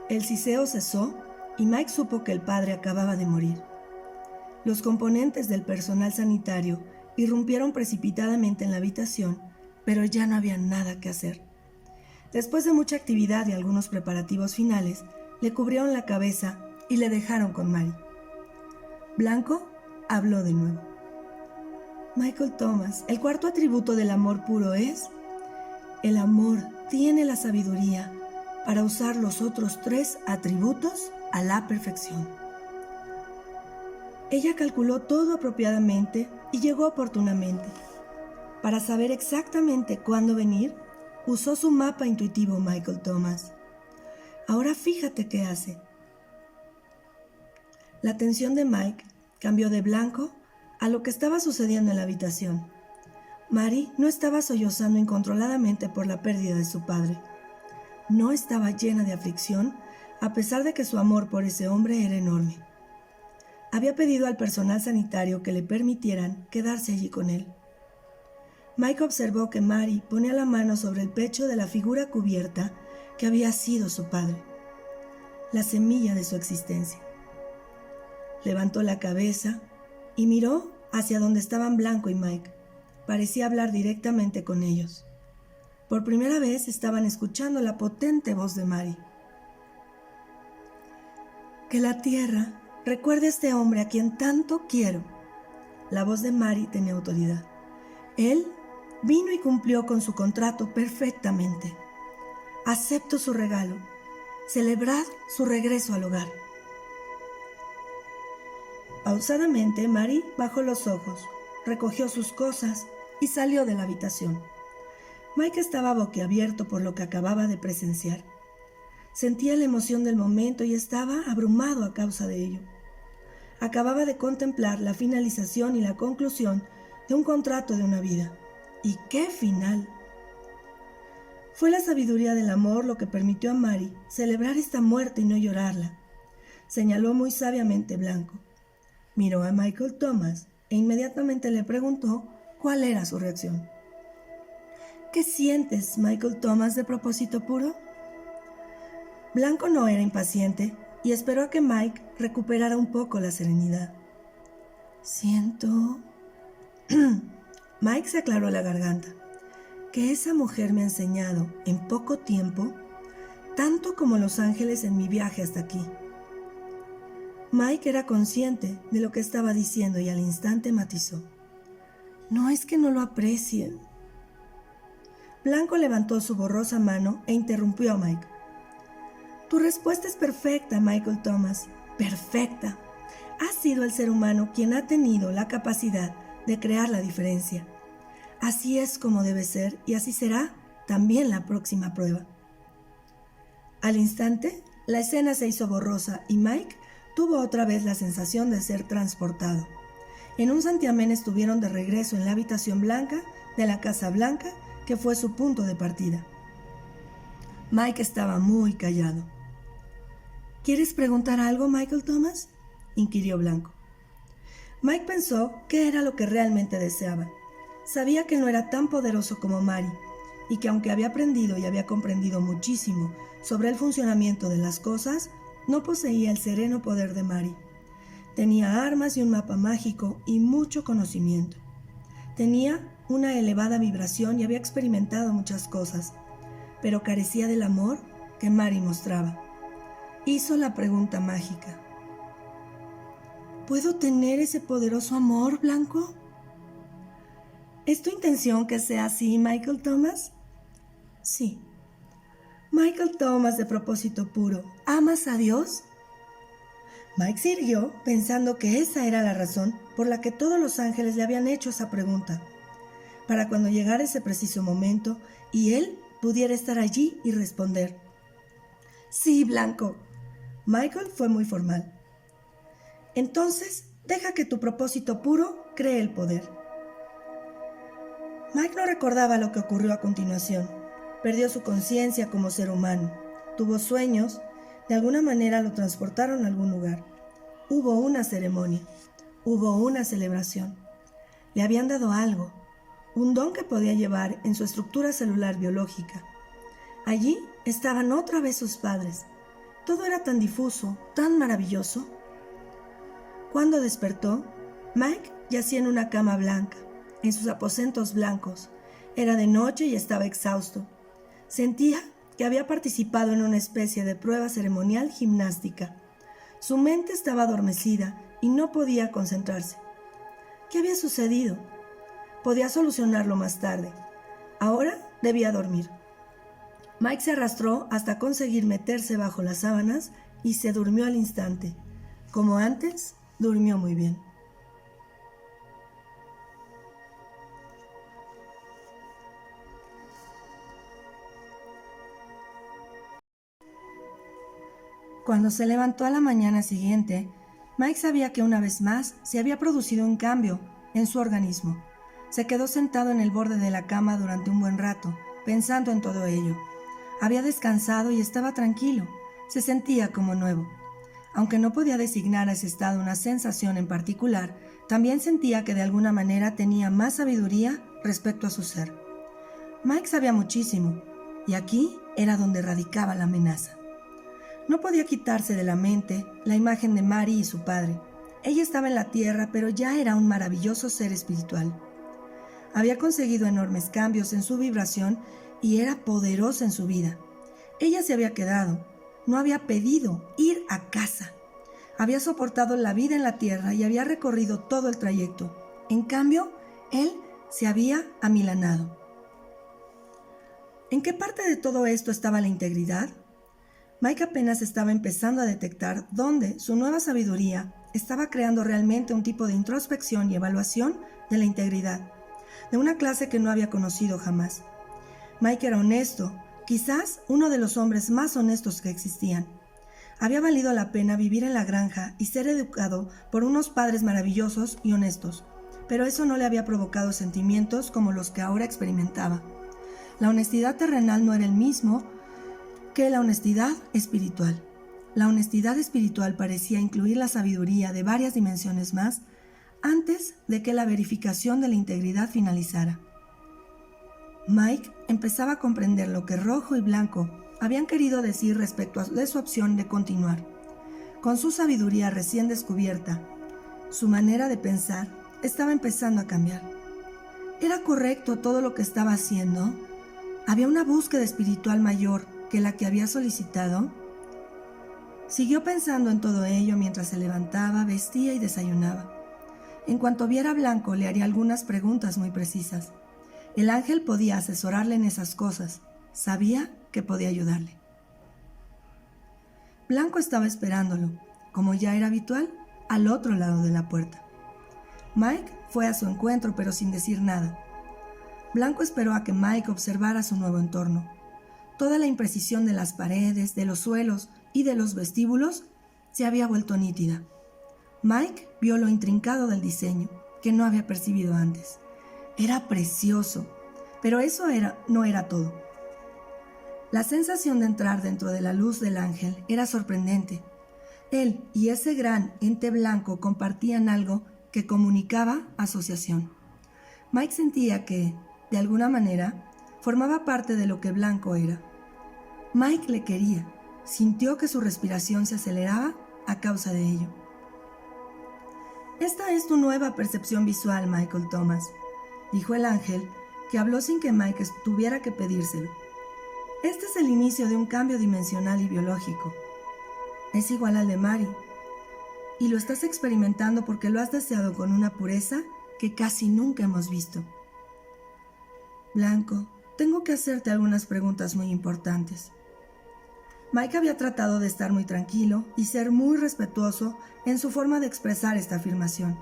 El siseo cesó y Mike supo que el padre acababa de morir. Los componentes del personal sanitario irrumpieron precipitadamente en la habitación, pero ya no había nada que hacer. Después de mucha actividad y algunos preparativos finales, le cubrieron la cabeza y le dejaron con Mary. Blanco habló de nuevo. Michael Thomas, el cuarto atributo del amor puro es: el amor tiene la sabiduría para usar los otros 3 atributos a la perfección. Ella calculó todo apropiadamente y llegó oportunamente. Para saber exactamente cuándo venir, usó su mapa intuitivo Michael Thomas. Ahora fíjate qué hace. La atención de Mike cambió de blanco a lo que estaba sucediendo en la habitación. Mary no estaba sollozando incontroladamente por la pérdida de su padre. No estaba llena de aflicción, a pesar de que su amor por ese hombre era enorme. Había pedido al personal sanitario que le permitieran quedarse allí con él. Mike observó que Mary ponía la mano sobre el pecho de la figura cubierta que había sido su padre, la semilla de su existencia. Levantó la cabeza y miró hacia donde estaban Blanco y Mike. Parecía hablar directamente con ellos. Por primera vez estaban escuchando la potente voz de Mary. Que la tierra recuerde a este hombre a quien tanto quiero. La voz de Mary tenía autoridad. Él vino y cumplió con su contrato perfectamente. Acepto su regalo. Celebrad su regreso al hogar. Pausadamente, Mary bajó los ojos, recogió sus cosas y salió de la habitación. Mike estaba boquiabierto por lo que acababa de presenciar. Sentía la emoción del momento y estaba abrumado a causa de ello. Acababa de contemplar la finalización y la conclusión de un contrato de una vida. ¿Y qué final? Fue la sabiduría del amor lo que permitió a Mary celebrar esta muerte y no llorarla, señaló muy sabiamente Blanco. Miró a Michael Thomas e inmediatamente le preguntó cuál era su reacción. ¿Qué sientes, Michael Thomas, de propósito puro? Blanco no era impaciente y esperó a que Mike recuperara un poco la serenidad. Siento... Mike se aclaró la garganta. Que esa mujer me ha enseñado en poco tiempo, tanto como los ángeles en mi viaje hasta aquí. Mike era consciente de lo que estaba diciendo y al instante matizó. No es que no lo aprecien. Blanco levantó su borrosa mano e interrumpió a Mike. Tu respuesta es perfecta, Michael Thomas, perfecta. Has sido el ser humano quien ha tenido la capacidad de crear la diferencia. Así es como debe ser y así será también la próxima prueba. Al instante, la escena se hizo borrosa y Mike tuvo otra vez la sensación de ser transportado. En un santiamén estuvieron de regreso en la habitación blanca de la Casa Blanca, que fue su punto de partida. Mike estaba muy callado. ¿Quieres preguntar algo, Michael Thomas?, inquirió Blanco. Mike pensó qué era lo que realmente deseaba. Sabía que no era tan poderoso como Mary, y que aunque había aprendido y había comprendido muchísimo sobre el funcionamiento de las cosas, no poseía el sereno poder de Mary. Tenía armas y un mapa mágico y mucho conocimiento. Tenía una elevada vibración y había experimentado muchas cosas, pero carecía del amor que Mary mostraba. Hizo la pregunta mágica. ¿Puedo tener ese poderoso amor, Blanco? ¿Es tu intención que sea así, Michael Thomas? Sí. Michael Thomas, de propósito puro, ¿amas a Dios? Mike se irguió pensando que esa era la razón por la que todos los ángeles le habían hecho esa pregunta, para cuando llegara ese preciso momento y él pudiera estar allí y responder. Sí, Blanco. Michael fue muy formal. Entonces, deja que tu propósito puro cree el poder. Mike no recordaba lo que ocurrió a continuación. Perdió su conciencia como ser humano. Tuvo sueños. De alguna manera lo transportaron a algún lugar. Hubo una ceremonia. Hubo una celebración. Le habían dado algo. Un don que podía llevar en su estructura celular biológica. Allí estaban otra vez sus padres. Todo era tan difuso, tan maravilloso. Cuando despertó, Mike yacía en una cama blanca, en sus aposentos blancos. Era de noche y estaba exhausto. Sentía que había participado en una especie de prueba ceremonial gimnástica. Su mente estaba adormecida y no podía concentrarse. ¿Qué había sucedido? Podía solucionarlo más tarde. Ahora debía dormir. Mike se arrastró hasta conseguir meterse bajo las sábanas y se durmió al instante. Como antes, durmió muy bien. Cuando se levantó a la mañana siguiente, Mike sabía que una vez más se había producido un cambio en su organismo. Se quedó sentado en el borde de la cama durante un buen rato, pensando en todo ello. Había descansado y estaba tranquilo. Se sentía como nuevo. Aunque no podía designar a ese estado una sensación en particular, también sentía que de alguna manera tenía más sabiduría respecto a su ser. Mike sabía muchísimo, y aquí era donde radicaba la amenaza. No podía quitarse de la mente la imagen de Mary y su padre. Ella estaba en la tierra, pero ya era un maravilloso ser espiritual. Había conseguido enormes cambios en su vibración y era poderosa en su vida. Ella se había quedado, no había pedido ir a casa. Había soportado la vida en la tierra y había recorrido todo el trayecto. En cambio, él se había amilanado. ¿En qué parte de todo esto estaba la integridad? Mike apenas estaba empezando a detectar dónde su nueva sabiduría estaba creando realmente un tipo de introspección y evaluación de la integridad, de una clase que no había conocido jamás. Mike era honesto, quizás uno de los hombres más honestos que existían. Había valido la pena vivir en la granja y ser educado por unos padres maravillosos y honestos, pero eso no le había provocado sentimientos como los que ahora experimentaba. La honestidad terrenal no era el mismo que la honestidad espiritual. La honestidad espiritual parecía incluir la sabiduría de varias dimensiones más antes de que la verificación de la integridad finalizara. Mike empezaba a comprender lo que Rojo y Blanco habían querido decir respecto de su opción de continuar. Con su sabiduría recién descubierta, su manera de pensar estaba empezando a cambiar. ¿Era correcto todo lo que estaba haciendo? ¿Había una búsqueda espiritual mayor que la que había solicitado? Siguió pensando en todo ello mientras se levantaba, vestía y desayunaba. En cuanto viera a Blanco, le haría algunas preguntas muy precisas. El ángel podía asesorarle en esas cosas. Sabía que podía ayudarle. Blanco estaba esperándolo, como ya era habitual, al otro lado de la puerta. Mike fue a su encuentro, pero sin decir nada. Blanco esperó a que Mike observara su nuevo entorno. Toda la imprecisión de las paredes, de los suelos y de los vestíbulos se había vuelto nítida. Mike vio lo intrincado del diseño. que no había percibido antes. Era precioso, pero eso no era todo. La sensación de entrar dentro de la luz del ángel era sorprendente. Él y ese gran ente blanco compartían algo que comunicaba asociación. Mike sentía que, de alguna manera, formaba parte de lo que Blanco era. Mike le quería, sintió que su respiración se aceleraba a causa de ello. «Esta es tu nueva percepción visual, Michael Thomas», dijo el ángel, que habló sin que Mike tuviera que pedírselo. «Este es el inicio de un cambio dimensional y biológico. Es igual al de Mari, y lo estás experimentando porque lo has deseado con una pureza que casi nunca hemos visto. Blanco, tengo que hacerte algunas preguntas muy importantes». Mike había tratado de estar muy tranquilo y ser muy respetuoso en su forma de expresar esta afirmación,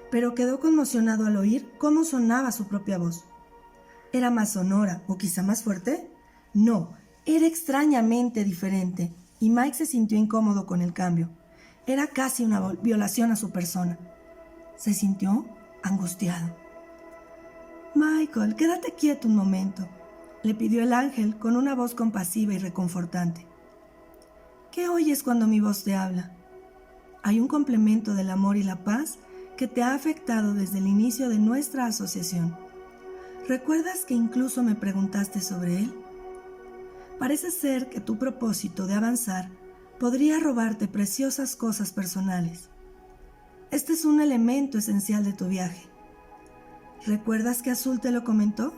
pero quedó conmocionado al oír cómo sonaba su propia voz. ¿Era más sonora o quizá más fuerte? No, era extrañamente diferente, y Mike se sintió incómodo con el cambio. Era casi una violación a su persona. Se sintió angustiado. «Michael, quédate quieto un momento», le pidió el ángel con una voz compasiva y reconfortante. «¿Qué oyes cuando mi voz te habla? Hay un complemento del amor y la paz que te ha afectado desde el inicio de nuestra asociación. ¿Recuerdas que incluso me preguntaste sobre él? Parece ser que tu propósito de avanzar podría robarte preciosas cosas personales. Este es un elemento esencial de tu viaje. ¿Recuerdas que Azul te lo comentó?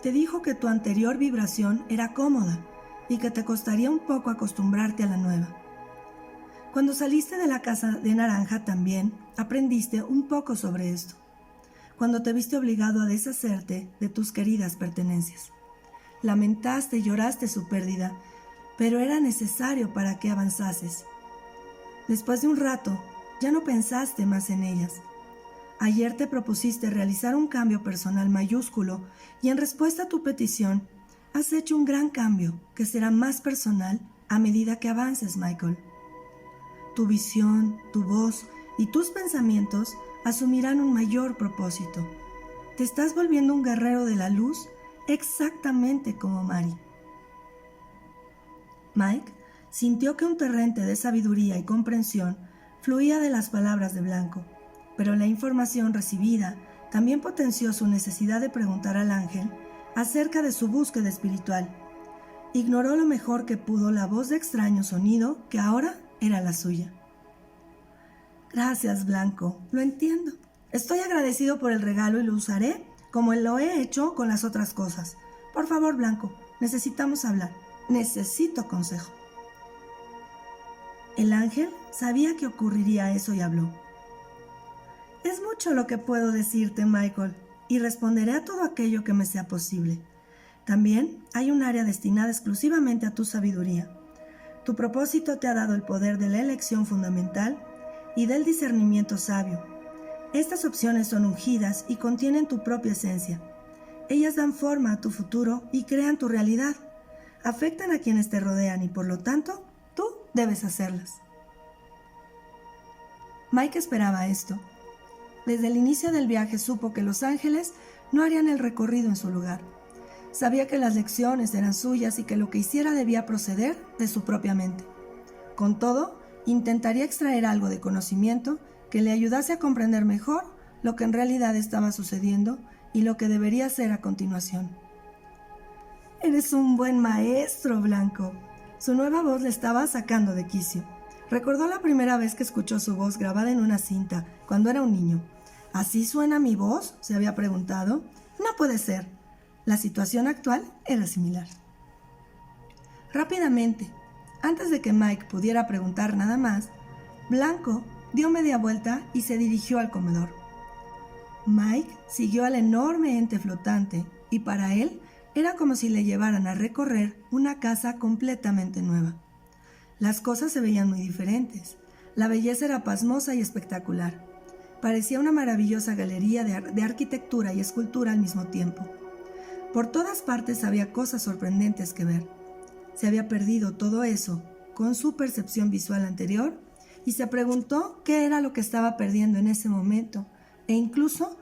Te dijo que tu anterior vibración era cómoda y que te costaría un poco acostumbrarte a la nueva. Cuando saliste de la casa de Naranja también aprendiste un poco sobre esto, cuando te viste obligado a deshacerte de tus queridas pertenencias. Lamentaste y lloraste su pérdida, pero era necesario para que avanzases. Después de un rato, ya no pensaste más en ellas. Ayer te propusiste realizar un cambio personal mayúsculo y en respuesta a tu petición, has hecho un gran cambio que será más personal a medida que avances, Michael. Tu visión, tu voz y tus pensamientos asumirán un mayor propósito. Te estás volviendo un guerrero de la luz exactamente como Mari. Mike sintió que un torrente de sabiduría y comprensión fluía de las palabras de Blanco, pero la información recibida también potenció su necesidad de preguntar al ángel acerca de su búsqueda espiritual. Ignoró lo mejor que pudo la voz de extraño sonido que ahora era la suya. «Gracias, Blanco, lo entiendo. Estoy agradecido por el regalo y lo usaré como lo he hecho con las otras cosas. Por favor, Blanco, necesitamos hablar. Necesito consejo». El ángel sabía que ocurriría eso y habló. «Es mucho lo que puedo decirte, Michael, y responderé a todo aquello que me sea posible. También hay un área destinada exclusivamente a tu sabiduría. Tu propósito te ha dado el poder de la elección fundamental y del discernimiento sabio. Estas opciones son ungidas y contienen tu propia esencia. Ellas dan forma a tu futuro y crean tu realidad. Afectan a quienes te rodean y por lo tanto, tú debes hacerlas». Mike esperaba esto. Desde el inicio del viaje supo que los ángeles no harían el recorrido en su lugar. Sabía que las lecciones eran suyas y que lo que hiciera debía proceder de su propia mente. Con todo, intentaría extraer algo de conocimiento que le ayudase a comprender mejor lo que en realidad estaba sucediendo y lo que debería hacer a continuación. «Eres un buen maestro, Blanco». Su nueva voz le estaba sacando de quicio. Recordó la primera vez que escuchó su voz grabada en una cinta, cuando era un niño. ¿Así suena mi voz?, se había preguntado. No puede ser. La situación actual era similar. Rápidamente, antes de que Mike pudiera preguntar nada más, Blanco dio media vuelta y se dirigió al comedor. Mike siguió al enorme ente flotante y para él era como si le llevaran a recorrer una casa completamente nueva. Las cosas se veían muy diferentes. La belleza era pasmosa y espectacular. Parecía una maravillosa galería de arquitectura y escultura al mismo tiempo. Por todas partes había cosas sorprendentes que ver. Se había perdido todo eso con su percepción visual anterior y se preguntó qué era lo que estaba perdiendo en ese momento e incluso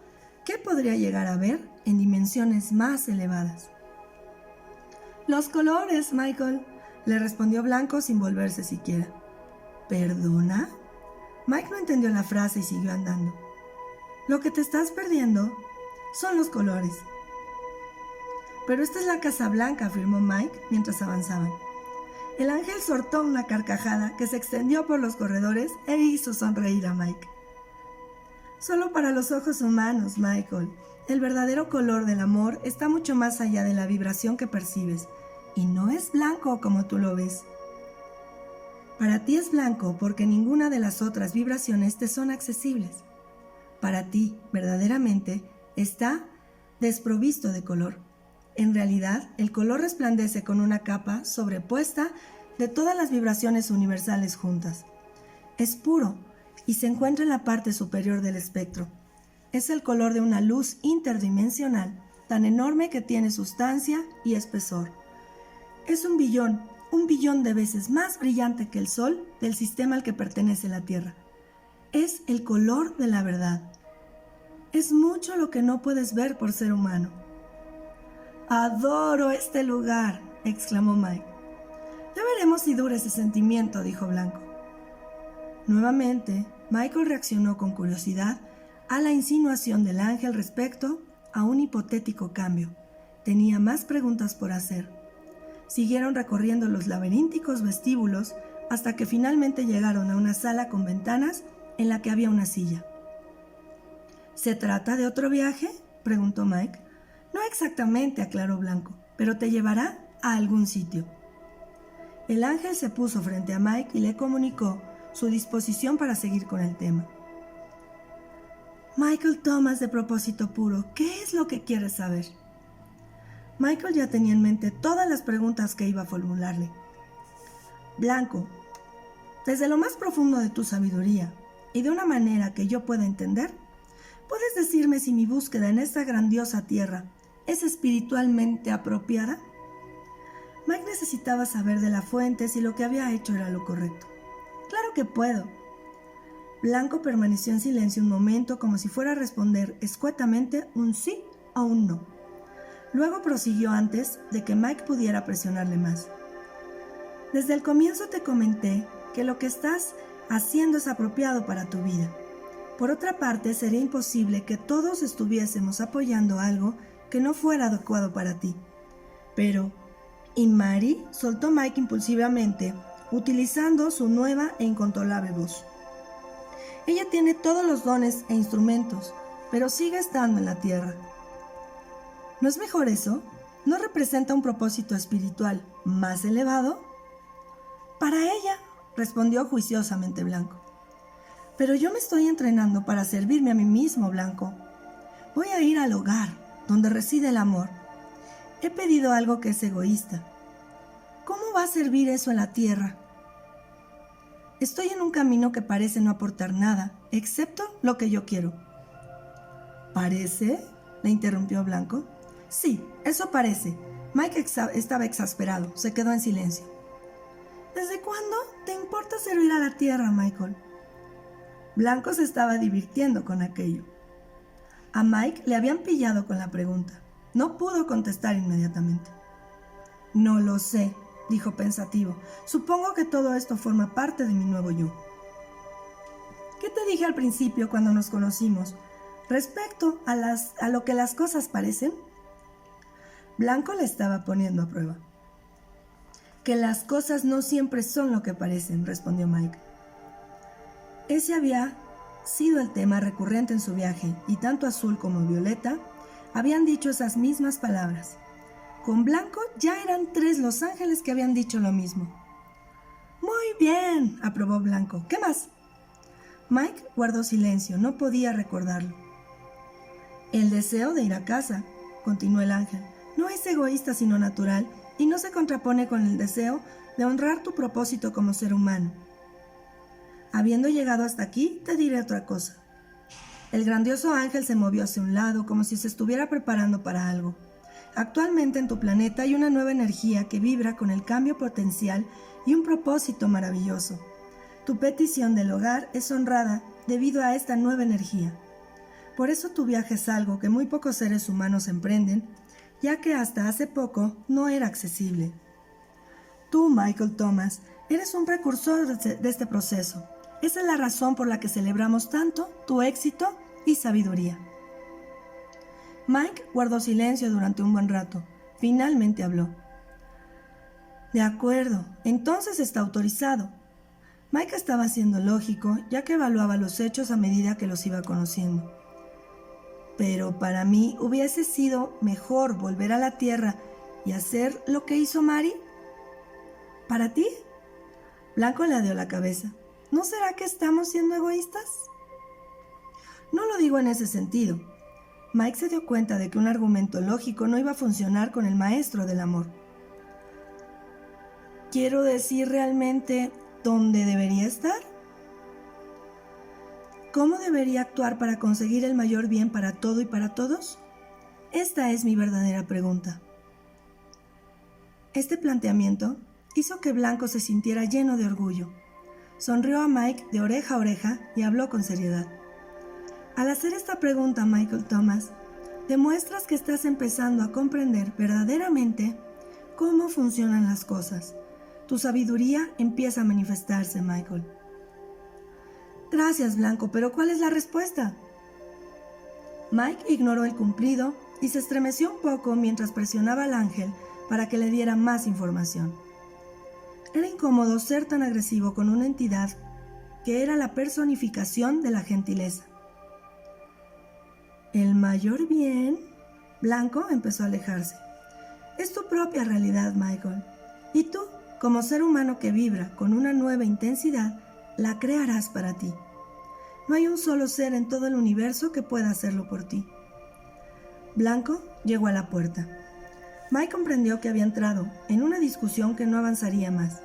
qué podría llegar a ver en dimensiones más elevadas. Los colores, Michael, le respondió Blanco sin volverse siquiera. ¿Perdona? Mike no entendió la frase y siguió andando. Lo que te estás perdiendo son los colores. Pero esta es la Casa Blanca, afirmó Mike mientras avanzaban. El ángel soltó una carcajada que se extendió por los corredores e hizo sonreír a Mike. Solo para los ojos humanos, Michael. El verdadero color del amor está mucho más allá de la vibración que percibes, y no es blanco como tú lo ves. Para ti es blanco porque ninguna de las otras vibraciones te son accesibles. Para ti, verdaderamente, está desprovisto de color. En realidad, el color resplandece con una capa sobrepuesta de todas las vibraciones universales juntas. Es puro y se encuentra en la parte superior del espectro. Es el color de una luz interdimensional, tan enorme que tiene sustancia y espesor. Es un billón de veces más brillante que el Sol del sistema al que pertenece la Tierra. Es el color de la verdad. Es mucho lo que no puedes ver por ser humano. «Adoro este lugar», exclamó Mike. «Ya veremos si dura ese sentimiento», dijo Blanco. Nuevamente, Michael reaccionó con curiosidad a la insinuación del ángel respecto a un hipotético cambio. Tenía más preguntas por hacer. Siguieron recorriendo los laberínticos vestíbulos hasta que finalmente llegaron a una sala con ventanas en la que había una silla. «¿Se trata de otro viaje?», preguntó Mike. «No exactamente», aclaró Blanco, «pero te llevará a algún sitio». El ángel se puso frente a Mike y le comunicó su disposición para seguir con el tema. «Michael Thomas, de propósito puro, ¿qué es lo que quieres saber?». Michael ya tenía en mente todas las preguntas que iba a formularle. «Blanco, desde lo más profundo de tu sabiduría y de una manera que yo pueda entender, ¿puedes decirme si mi búsqueda en esta grandiosa tierra es espiritualmente apropiada?». Mike necesitaba saber de la fuente si lo que había hecho era lo correcto. «Claro que puedo». Blanco permaneció en silencio un momento como si fuera a responder escuetamente un sí o un no. Luego prosiguió antes de que Mike pudiera presionarle más. «Desde el comienzo te comenté que lo que estás haciendo es apropiado para tu vida. Por otra parte, sería imposible que todos estuviésemos apoyando algo que no fuera adecuado para ti. Pero, ¿y Mary?», soltó Mike impulsivamente, utilizando su nueva e incontrolable voz. «Ella tiene todos los dones e instrumentos, pero sigue estando en la tierra. ¿No es mejor eso? ¿No representa un propósito espiritual más elevado?». «Para ella», respondió juiciosamente Blanco. «Pero yo me estoy entrenando para servirme a mí mismo, Blanco. Voy a ir al hogar, donde reside el amor. He pedido algo que es egoísta. ¿Cómo va a servir eso en la tierra? Estoy en un camino que parece no aportar nada, excepto lo que yo quiero». «¿Parece?», le interrumpió Blanco. «Sí, eso parece». Mike estaba exasperado, se quedó en silencio. «¿Desde cuándo te importa servir a la tierra, Michael?». Blanco se estaba divirtiendo con aquello. A Mike le habían pillado con la pregunta. No pudo contestar inmediatamente. «No lo sé», dijo pensativo. «Supongo que todo esto forma parte de mi nuevo yo». «¿Qué te dije al principio cuando nos conocimos respecto a lo que las cosas parecen?». Blanco le estaba poniendo a prueba. «Que las cosas no siempre son lo que parecen», respondió Mike. Ese había sido el tema recurrente en su viaje, y tanto Azul como Violeta habían dicho esas mismas palabras. Con Blanco ya eran 3 los ángeles que habían dicho lo mismo. «Muy bien», aprobó Blanco. «¿Qué más?». Mike guardó silencio, no podía recordarlo. «El deseo de ir a casa», continuó el ángel, «no es egoísta sino natural y no se contrapone con el deseo de honrar tu propósito como ser humano. Habiendo llegado hasta aquí, te diré otra cosa». El grandioso ángel se movió hacia un lado como si se estuviera preparando para algo. «Actualmente en tu planeta hay una nueva energía que vibra con el cambio potencial y un propósito maravilloso. Tu petición del hogar es honrada debido a esta nueva energía. Por eso tu viaje es algo que muy pocos seres humanos emprenden, ya que hasta hace poco no era accesible. Tú, Michael Thomas, eres un precursor de este proceso. Esa es la razón por la que celebramos tanto tu éxito y sabiduría. Mike guardó silencio durante un buen rato. Finalmente habló. De acuerdo, entonces está autorizado. Mike estaba siendo lógico, ya que evaluaba los hechos a medida que los iba conociendo. Pero para mí hubiese sido mejor volver a la Tierra y hacer lo que hizo Mary. ¿Para ti? Blanco le dio la cabeza. ¿No será que estamos siendo egoístas? No lo digo en ese sentido. Mike se dio cuenta de que un argumento lógico no iba a funcionar con el maestro del amor. Quiero decir realmente dónde debería estar. ¿Cómo debería actuar para conseguir el mayor bien para todo y para todos? Esta es mi verdadera pregunta. Este planteamiento hizo que Blanco se sintiera lleno de orgullo. Sonrió a Mike de oreja a oreja y habló con seriedad. Al hacer esta pregunta, Michael Thomas, demuestras que estás empezando a comprender verdaderamente cómo funcionan las cosas. Tu sabiduría empieza a manifestarse, Michael. Gracias, Blanco, pero ¿cuál es la respuesta? Mike ignoró el cumplido y se estremeció un poco mientras presionaba al ángel para que le diera más información. Era incómodo ser tan agresivo con una entidad que era la personificación de la gentileza. El mayor bien, Blanco empezó a alejarse. Es tu propia realidad, Michael. Y tú, como ser humano que vibra con una nueva intensidad, la crearás para ti. No hay un solo ser en todo el universo que pueda hacerlo por ti. Blanco llegó a la puerta. Mike comprendió que había entrado en una discusión que no avanzaría más.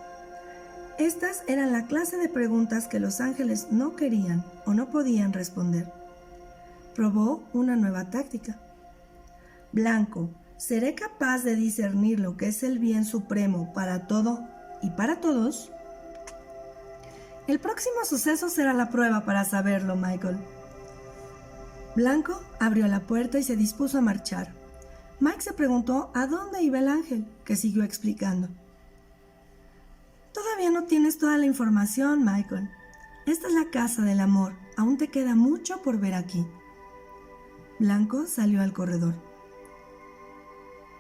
Estas eran la clase de preguntas que los ángeles no querían o no podían responder. Probó una nueva táctica. Blanco, ¿seré capaz de discernir lo que es el bien supremo para todo y para todos? El próximo suceso será la prueba para saberlo, Michael. Blanco abrió la puerta y se dispuso a marchar. Mike se preguntó a dónde iba el ángel, que siguió explicando. Todavía no tienes toda la información, Michael. Esta es la casa del amor. Aún te queda mucho por ver aquí. Blanco salió al corredor.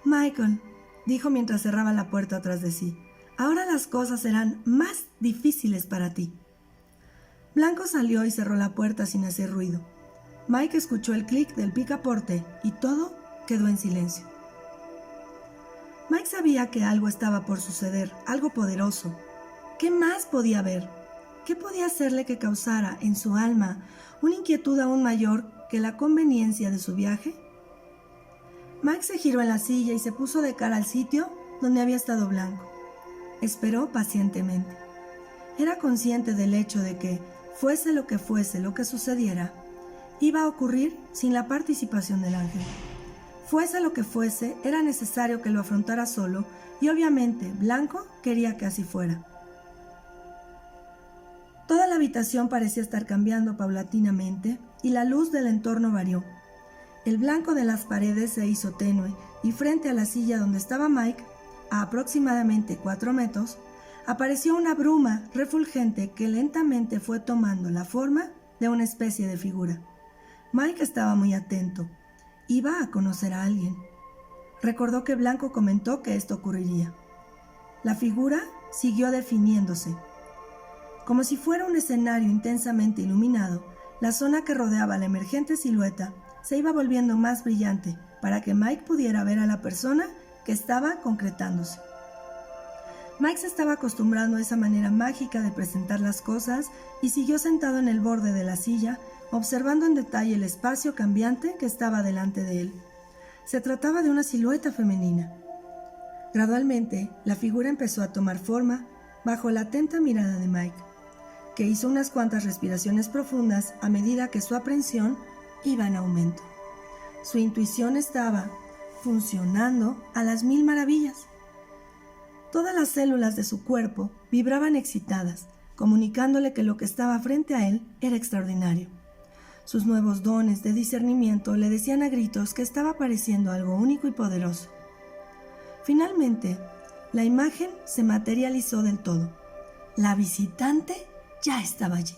Michael, dijo mientras cerraba la puerta tras de sí, ahora las cosas serán más difíciles para ti. Blanco salió y cerró la puerta sin hacer ruido. Mike escuchó el clic del picaporte y todo quedó en silencio. Mike sabía que algo estaba por suceder, algo poderoso. ¿Qué más podía ver? ¿Qué podía hacerle que causara en su alma una inquietud aún mayor que la conveniencia de su viaje? Mike se giró en la silla y se puso de cara al sitio donde había estado Blanco. Esperó pacientemente. Era consciente del hecho de que, fuese lo que sucediera, iba a ocurrir sin la participación del ángel. Fuese lo que fuese, era necesario que lo afrontara solo y obviamente Blanco quería que así fuera. Toda la habitación parecía estar cambiando paulatinamente y la luz del entorno varió. El blanco de las paredes se hizo tenue y frente a la silla donde estaba Mike, a aproximadamente 4 metros, apareció una bruma refulgente que lentamente fue tomando la forma de una especie de figura. Mike estaba muy atento. Iba a conocer a alguien. Recordó que Blanco comentó que esto ocurriría. La figura siguió definiéndose. Como si fuera un escenario intensamente iluminado, la zona que rodeaba la emergente silueta se iba volviendo más brillante para que Mike pudiera ver a la persona que estaba concretándose. Mike se estaba acostumbrando a esa manera mágica de presentar las cosas y siguió sentado en el borde de la silla, observando en detalle el espacio cambiante que estaba delante de él. Se trataba de una silueta femenina. Gradualmente, la figura empezó a tomar forma bajo la atenta mirada de Mike, que hizo unas cuantas respiraciones profundas a medida que su aprensión iba en aumento. Su intuición estaba funcionando a las 1000 maravillas. Todas las células de su cuerpo vibraban excitadas, comunicándole que lo que estaba frente a él era extraordinario. Sus nuevos dones de discernimiento le decían a gritos que estaba apareciendo algo único y poderoso. Finalmente, la imagen se materializó del todo. La visitante ya estaba allí.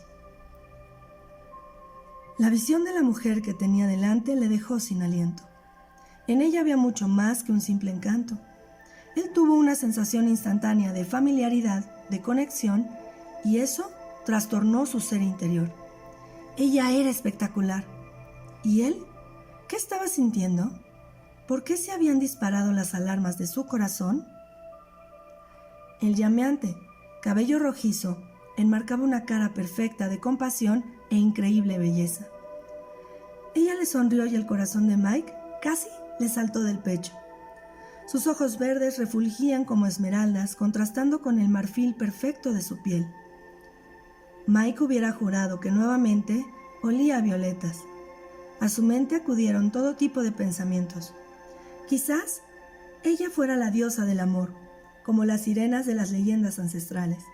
La visión de la mujer que tenía delante le dejó sin aliento. En ella había mucho más que un simple encanto. Él tuvo una sensación instantánea de familiaridad, de conexión, y eso trastornó su ser interior. Ella era espectacular. ¿Y él? ¿Qué estaba sintiendo? ¿Por qué se habían disparado las alarmas de su corazón? El llameante cabello rojizo enmarcaba una cara perfecta de compasión e increíble belleza. Ella le sonrió y el corazón de Mike casi le saltó del pecho. Sus ojos verdes refulgían como esmeraldas, contrastando con el marfil perfecto de su piel. Mike hubiera jurado que nuevamente olía a violetas. A su mente acudieron todo tipo de pensamientos. Quizás ella fuera la diosa del amor, como las sirenas de las leyendas ancestrales.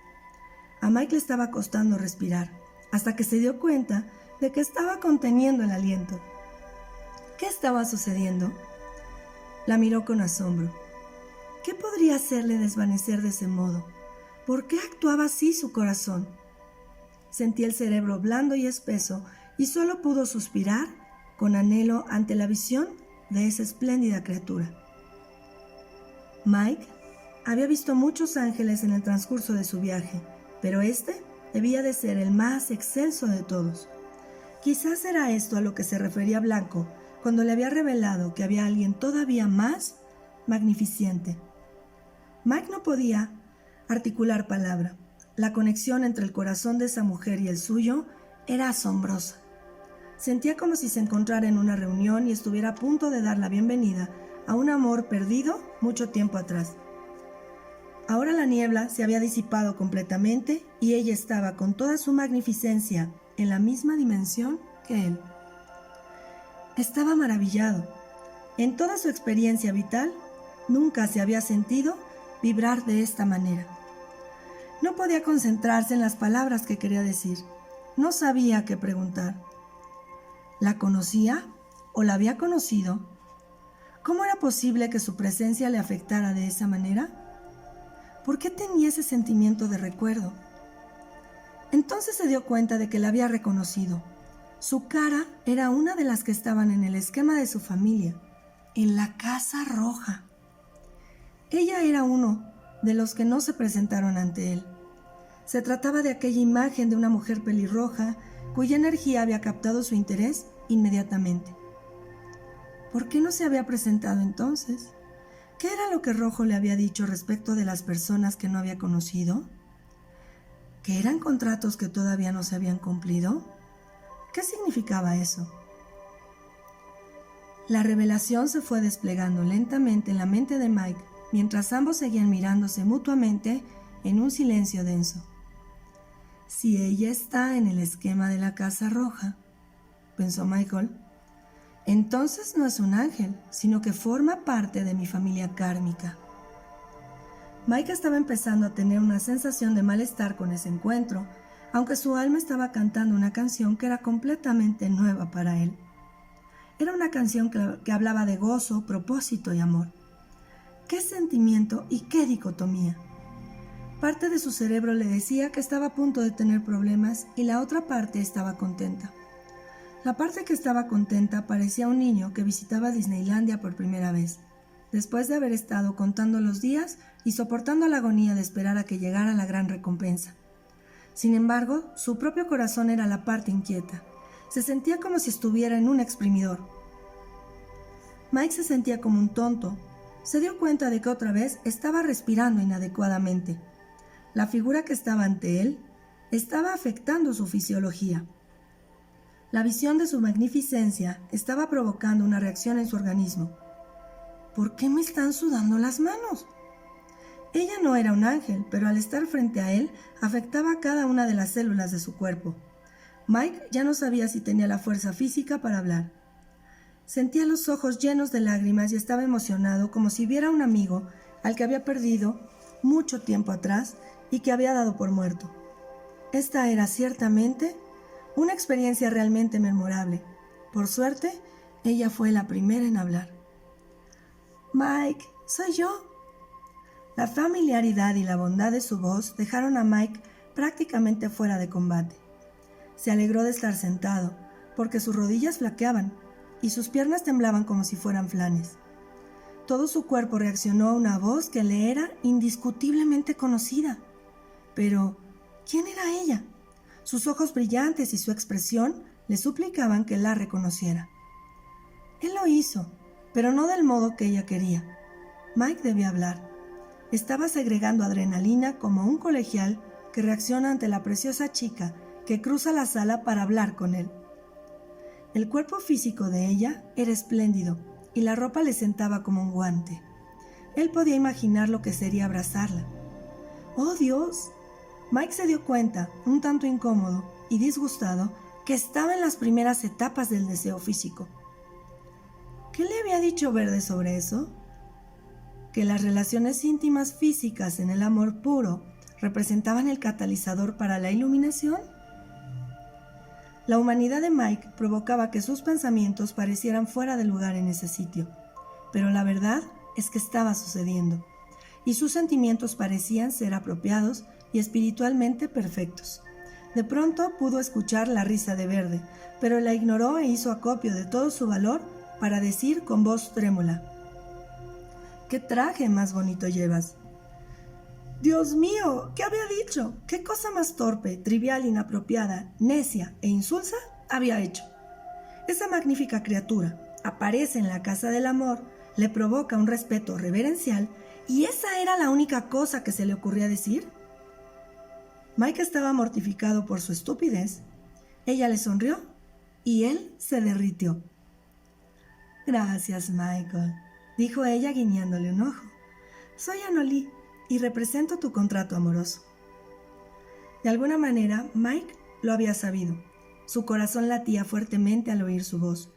A Mike le estaba costando respirar, hasta que se dio cuenta de que estaba conteniendo el aliento. ¿Qué estaba sucediendo? La miró con asombro. ¿Qué podría hacerle desvanecer de ese modo? ¿Por qué actuaba así su corazón? Sentía el cerebro blando y espeso y solo pudo suspirar con anhelo ante la visión de esa espléndida criatura. Mike había visto muchos ángeles en el transcurso de su viaje, pero este debía de ser el más excelso de todos. Quizás era esto a lo que se refería Blanco cuando le había revelado que había alguien todavía más magnificente. Mike no podía articular palabra. La conexión entre el corazón de esa mujer y el suyo era asombrosa. Sentía como si se encontrara en una reunión y estuviera a punto de dar la bienvenida a un amor perdido mucho tiempo atrás. Ahora la niebla se había disipado completamente y ella estaba con toda su magnificencia en la misma dimensión que él. Estaba maravillado. En toda su experiencia vital, nunca se había sentido vibrar de esta manera. No podía concentrarse en las palabras que quería decir. No sabía qué preguntar. ¿La conocía o la había conocido? ¿Cómo era posible que su presencia le afectara de esa manera? ¿Por qué tenía ese sentimiento de recuerdo? Entonces se dio cuenta de que la había reconocido. Su cara era una de las que estaban en el esquema de su familia, en la Casa Roja. Ella era uno de los que no se presentaron ante él. Se trataba de aquella imagen de una mujer pelirroja cuya energía había captado su interés inmediatamente. ¿Por qué no se había presentado entonces? ¿Qué era lo que Rojo le había dicho respecto de las personas que no había conocido? ¿Que eran contratos que todavía no se habían cumplido? ¿Qué significaba eso? La revelación se fue desplegando lentamente en la mente de Mike, mientras ambos seguían mirándose mutuamente en un silencio denso. Si ella está en el esquema de la Casa Roja, pensó Michael, entonces no es un ángel, sino que forma parte de mi familia kármica. Mike estaba empezando a tener una sensación de malestar con ese encuentro, aunque su alma estaba cantando una canción que era completamente nueva para él. Era una canción que hablaba de gozo, propósito y amor. ¡Qué sentimiento y qué dicotomía! Parte de su cerebro le decía que estaba a punto de tener problemas y la otra parte estaba contenta. La parte que estaba contenta parecía un niño que visitaba Disneylandia por primera vez, después de haber estado contando los días y soportando la agonía de esperar a que llegara la gran recompensa. Sin embargo, su propio corazón era la parte inquieta. Se sentía como si estuviera en un exprimidor. Mike se sentía como un tonto. Se dio cuenta de que otra vez estaba respirando inadecuadamente. La figura que estaba ante él estaba afectando su fisiología. La visión de su magnificencia estaba provocando una reacción en su organismo. ¿Por qué me están sudando las manos? Ella no era un ángel, pero al estar frente a él, afectaba a cada una de las células de su cuerpo. Mike ya no sabía si tenía la fuerza física para hablar. Sentía los ojos llenos de lágrimas y estaba emocionado como si viera a un amigo al que había perdido mucho tiempo atrás y que había dado por muerto. Esta era ciertamente Una experiencia realmente memorable. Por suerte, ella fue la primera en hablar. «Mike, soy yo». La familiaridad y la bondad de su voz dejaron a Mike prácticamente fuera de combate. Se alegró de estar sentado, porque sus rodillas flaqueaban y sus piernas temblaban como si fueran flanes. Todo su cuerpo reaccionó a una voz que le era indiscutiblemente conocida. Pero, ¿quién era ella? Sus ojos brillantes y su expresión le suplicaban que la reconociera. Él lo hizo, pero no del modo que ella quería. Mike debía hablar. Estaba segregando adrenalina como un colegial que reacciona ante la preciosa chica que cruza la sala para hablar con él. El cuerpo físico de ella era espléndido y la ropa le sentaba como un guante. Él podía imaginar lo que sería abrazarla. ¡Oh, Dios! Mike se dio cuenta, un tanto incómodo y disgustado, que estaba en las primeras etapas del deseo físico. ¿Qué le había dicho Verde sobre eso? ¿Que las relaciones íntimas físicas en el amor puro representaban el catalizador para la iluminación? La humanidad de Mike provocaba que sus pensamientos parecieran fuera de lugar en ese sitio, pero la verdad es que estaba sucediendo, y sus sentimientos parecían ser apropiados y espiritualmente perfectos. De pronto pudo escuchar la risa de Verde, pero la ignoró e hizo acopio de todo su valor para decir con voz trémula: «¿Qué traje más bonito llevas?» «Dios mío, ¿qué había dicho? ¿Qué cosa más torpe, trivial, inapropiada, necia e insulsa había hecho? Esa magnífica criatura aparece en la casa del amor, le provoca un respeto reverencial y esa era la única cosa que se le ocurría decir». Mike estaba mortificado por su estupidez. Ella le sonrió y él se derritió. «Gracias, Michael», dijo ella guiñándole un ojo. «Soy Anolí y represento tu contrato amoroso». De alguna manera, Mike lo había sabido. Su corazón latía fuertemente al oír su voz.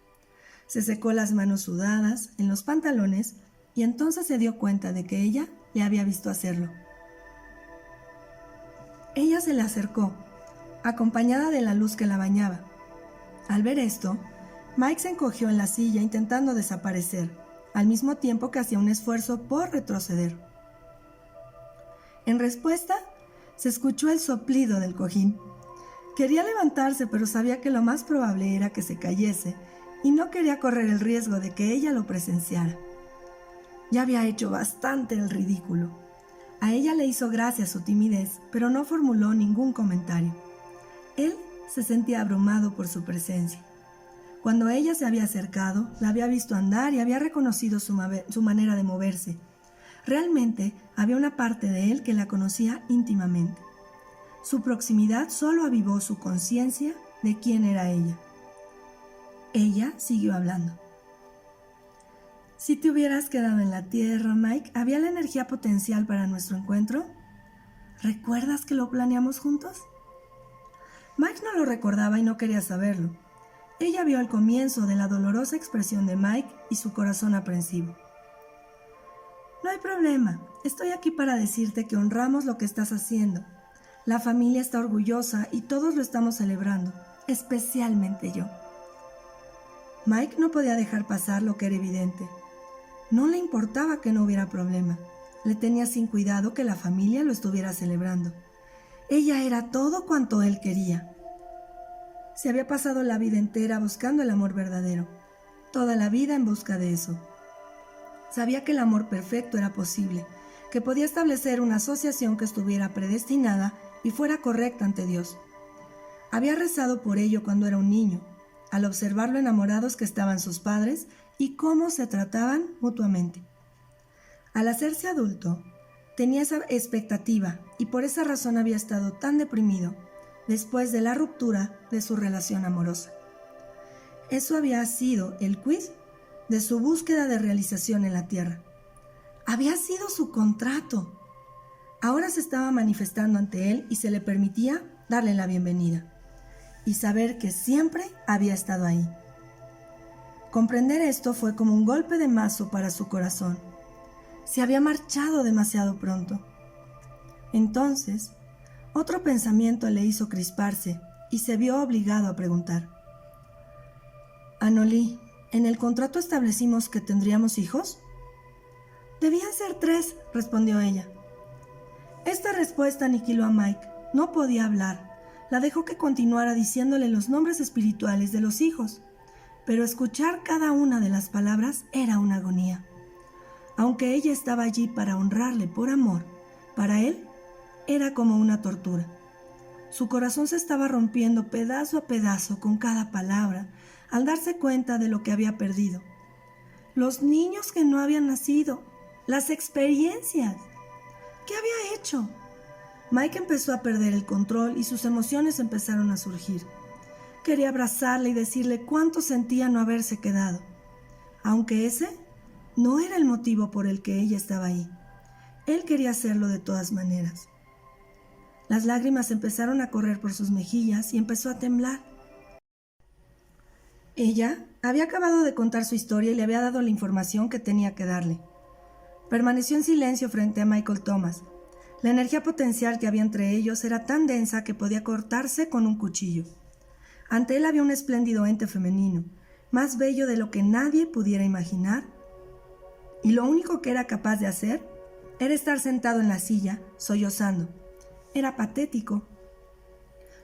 Se secó las manos sudadas en los pantalones y entonces se dio cuenta de que ella le había visto hacerlo. Ella se le acercó, acompañada de la luz que la bañaba. Al ver esto, Mike se encogió en la silla intentando desaparecer, al mismo tiempo que hacía un esfuerzo por retroceder. En respuesta, se escuchó el soplido del cojín. Quería levantarse, pero sabía que lo más probable era que se cayese y no quería correr el riesgo de que ella lo presenciara. Ya había hecho bastante el ridículo. A ella le hizo gracia su timidez, pero no formuló ningún comentario. Él se sentía abrumado por su presencia. Cuando ella se había acercado, la había visto andar y había reconocido su manera de moverse. Realmente había una parte de él que la conocía íntimamente. Su proximidad solo avivó su conciencia de quién era ella. Ella siguió hablando. «Si te hubieras quedado en la tierra, Mike, ¿había la energía potencial para nuestro encuentro? ¿Recuerdas que lo planeamos juntos?» Mike no lo recordaba y no quería saberlo. Ella vio el comienzo de la dolorosa expresión de Mike y su corazón aprensivo. «No hay problema, estoy aquí para decirte que honramos lo que estás haciendo. La familia está orgullosa y todos lo estamos celebrando, especialmente yo». Mike no podía dejar pasar lo que era evidente. No le importaba que no hubiera problema. Le tenía sin cuidado que la familia lo estuviera celebrando. Ella era todo cuanto él quería. Se había pasado la vida entera buscando el amor verdadero, toda la vida en busca de eso. Sabía que el amor perfecto era posible, que podía establecer una asociación que estuviera predestinada y fuera correcta ante Dios. Había rezado por ello cuando era un niño, al observar lo enamorados que estaban sus padres y cómo se trataban mutuamente. Al hacerse adulto, tenía esa expectativa y por esa razón había estado tan deprimido después de la ruptura de su relación amorosa. Eso había sido el quiz de su búsqueda de realización en la tierra. Había sido su contrato. Ahora se estaba manifestando ante él y se le permitía darle la bienvenida y saber que siempre había estado ahí. Comprender esto fue como un golpe de mazo para su corazón. Se había marchado demasiado pronto. Entonces, otro pensamiento le hizo crisparse y se vio obligado a preguntar. «Anolí, ¿en el contrato establecimos que tendríamos hijos?» «Debían ser 3», respondió ella. Esta respuesta aniquiló a Mike. No podía hablar. La dejó que continuara diciéndole los nombres espirituales de los hijos, pero escuchar cada una de las palabras era una agonía. Aunque ella estaba allí para honrarle por amor, para él era como una tortura. Su corazón se estaba rompiendo pedazo a pedazo con cada palabra, al darse cuenta de lo que había perdido. Los niños que no habían nacido, las experiencias. ¿Qué había hecho? Mike empezó a perder el control y sus emociones empezaron a surgir. Quería abrazarle y decirle cuánto sentía no haberse quedado, aunque ese no era el motivo por el que ella estaba ahí. Él quería hacerlo de todas maneras. Las lágrimas empezaron a correr por sus mejillas y empezó a temblar. Ella había acabado de contar su historia y le había dado la información que tenía que darle. Permaneció en silencio frente a Michael Thomas. La energía potencial que había entre ellos era tan densa que podía cortarse con un cuchillo. Ante él había un espléndido ente femenino, más bello de lo que nadie pudiera imaginar, y lo único que era capaz de hacer era estar sentado en la silla, sollozando. Era patético.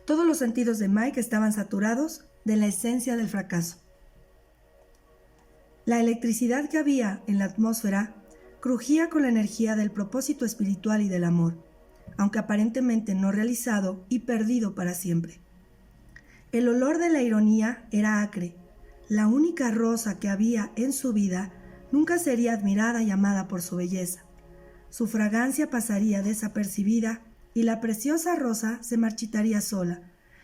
Todos los sentidos de Mike estaban saturados de la esencia del fracaso. La electricidad que había en la atmósfera crujía con la energía del propósito espiritual y del amor, aunque aparentemente no realizado y perdido para siempre. El olor de la ironía era acre. La única rosa que había en su vida nunca sería admirada y amada por su belleza. Su fragancia pasaría desapercibida y la preciosa rosa se marchitaría sola,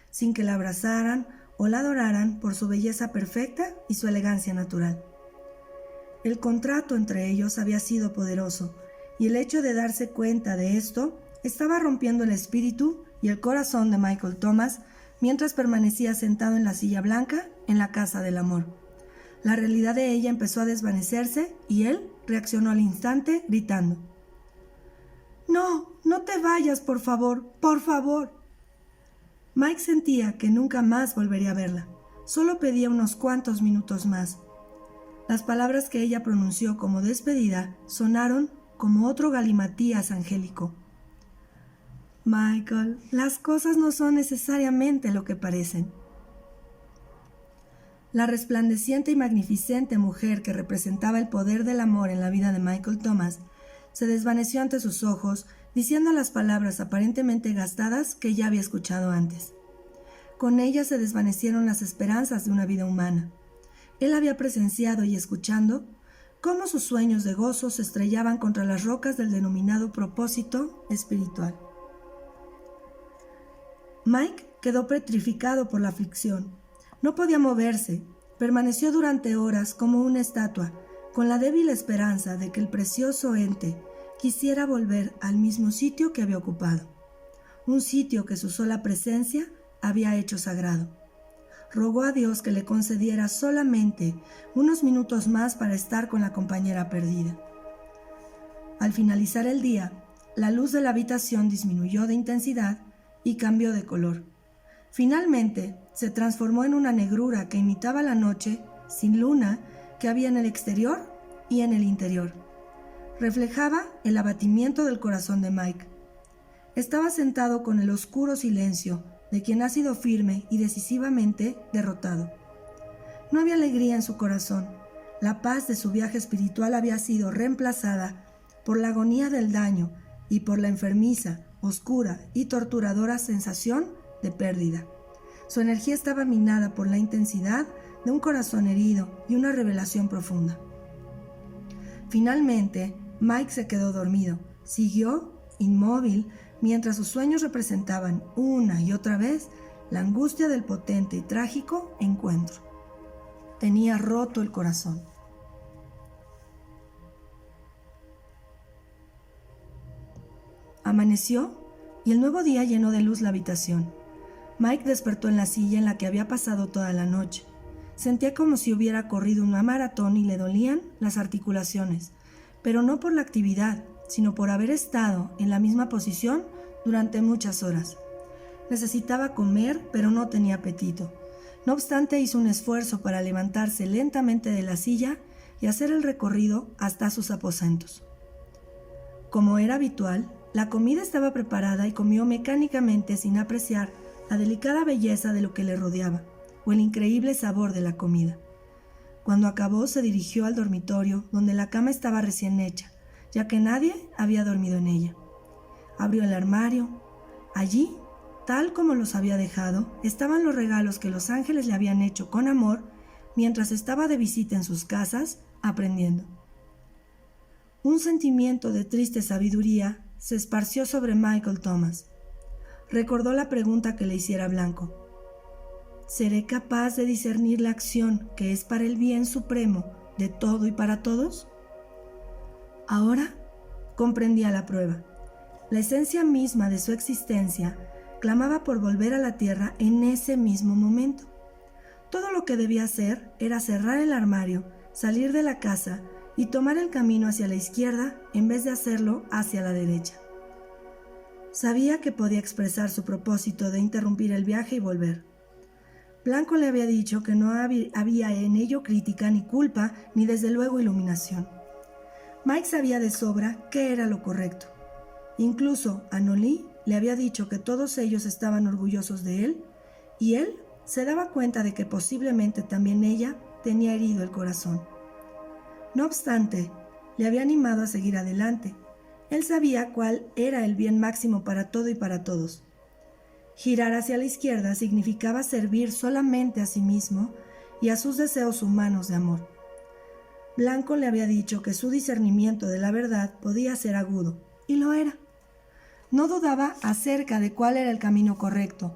sin que la abrazaran o la adoraran por su belleza perfecta y su elegancia natural. El contrato entre ellos había sido poderoso, y el hecho de darse cuenta de esto estaba rompiendo el espíritu y el corazón de Michael Thomas mientras permanecía sentado en la silla blanca en la casa del amor. La realidad de ella empezó a desvanecerse y él reaccionó al instante gritando: «No, no te vayas, por favor, por favor». Mike sentía que nunca más volvería a verla. Solo pedía unos cuantos minutos más. Las palabras que ella pronunció como despedida sonaron como otro galimatías angélico. «Michael, las cosas no son necesariamente lo que parecen». La resplandeciente y magnificente mujer que representaba el poder del amor en la vida de Michael Thomas se desvaneció ante sus ojos, diciendo las palabras aparentemente gastadas que ya había escuchado antes. Con ellas se desvanecieron las esperanzas de una vida humana. Él había presenciado y escuchando cómo sus sueños de gozo se estrellaban contra las rocas del denominado propósito espiritual. Mike quedó petrificado por la aflicción. No podía moverse. Permaneció durante horas como una estatua, con la débil esperanza de que el precioso ente quisiera volver al mismo sitio que había ocupado, un sitio que su sola presencia había hecho sagrado. Rogó a Dios que le concediera solamente unos minutos más para estar con la compañera perdida. Al finalizar el día, la luz de la habitación disminuyó de intensidad y cambió de color. Finalmente, se transformó en una negrura que imitaba la noche sin luna que había en el exterior y en el interior. Reflejaba el abatimiento del corazón de Mike. Estaba sentado con el oscuro silencio de quien ha sido firme y decisivamente derrotado. No había alegría en su corazón. La paz de su viaje espiritual había sido reemplazada por la agonía del daño y por la enfermiza, oscura y torturadora sensación de pérdida. Su energía estaba minada por la intensidad de un corazón herido y una revelación profunda. Finalmente, Mike se quedó dormido. Siguió inmóvil mientras sus sueños representaban una y otra vez la angustia del potente y trágico encuentro. Tenía roto el corazón. Amaneció y el nuevo día llenó de luz la habitación. Mike despertó en la silla en la que había pasado toda la noche. Sentía como si hubiera corrido una maratón y le dolían las articulaciones, pero no por la actividad, sino por haber estado en la misma posición durante muchas horas. Necesitaba comer, pero no tenía apetito. No obstante, hizo un esfuerzo para levantarse lentamente de la silla y hacer el recorrido hasta sus aposentos. Como era habitual, la comida estaba preparada y comió mecánicamente sin apreciar la delicada belleza de lo que le rodeaba o el increíble sabor de la comida. Cuando acabó, se dirigió al dormitorio, donde la cama estaba recién hecha, ya que nadie había dormido en ella. Abrió el armario. Allí, tal como los había dejado, estaban los regalos que los ángeles le habían hecho con amor mientras estaba de visita en sus casas, aprendiendo. Un sentimiento de triste sabiduría se esparció sobre Michael Thomas. Recordó la pregunta que le hiciera Blanco. ¿Seré capaz de discernir la acción que es para el bien supremo de todo y para todos? Ahora comprendía la prueba. La esencia misma de su existencia clamaba por volver a la tierra en ese mismo momento. Todo lo que debía hacer era cerrar el armario, salir de la casa y tomar el camino hacia la izquierda en vez de hacerlo hacia la derecha. Sabía que podía expresar su propósito de interrumpir el viaje y volver. Blanco le había dicho que no había en ello crítica ni culpa, ni desde luego iluminación. Mike sabía de sobra qué era lo correcto. Incluso Annalee le había dicho que todos ellos estaban orgullosos de él, y él se daba cuenta de que posiblemente también ella tenía herido el corazón. No obstante, le había animado a seguir adelante. Él sabía cuál era el bien máximo para todo y para todos. Girar hacia la izquierda significaba servir solamente a sí mismo y a sus deseos humanos de amor. Blanco le había dicho que su discernimiento de la verdad podía ser agudo, y lo era. No dudaba acerca de cuál era el camino correcto,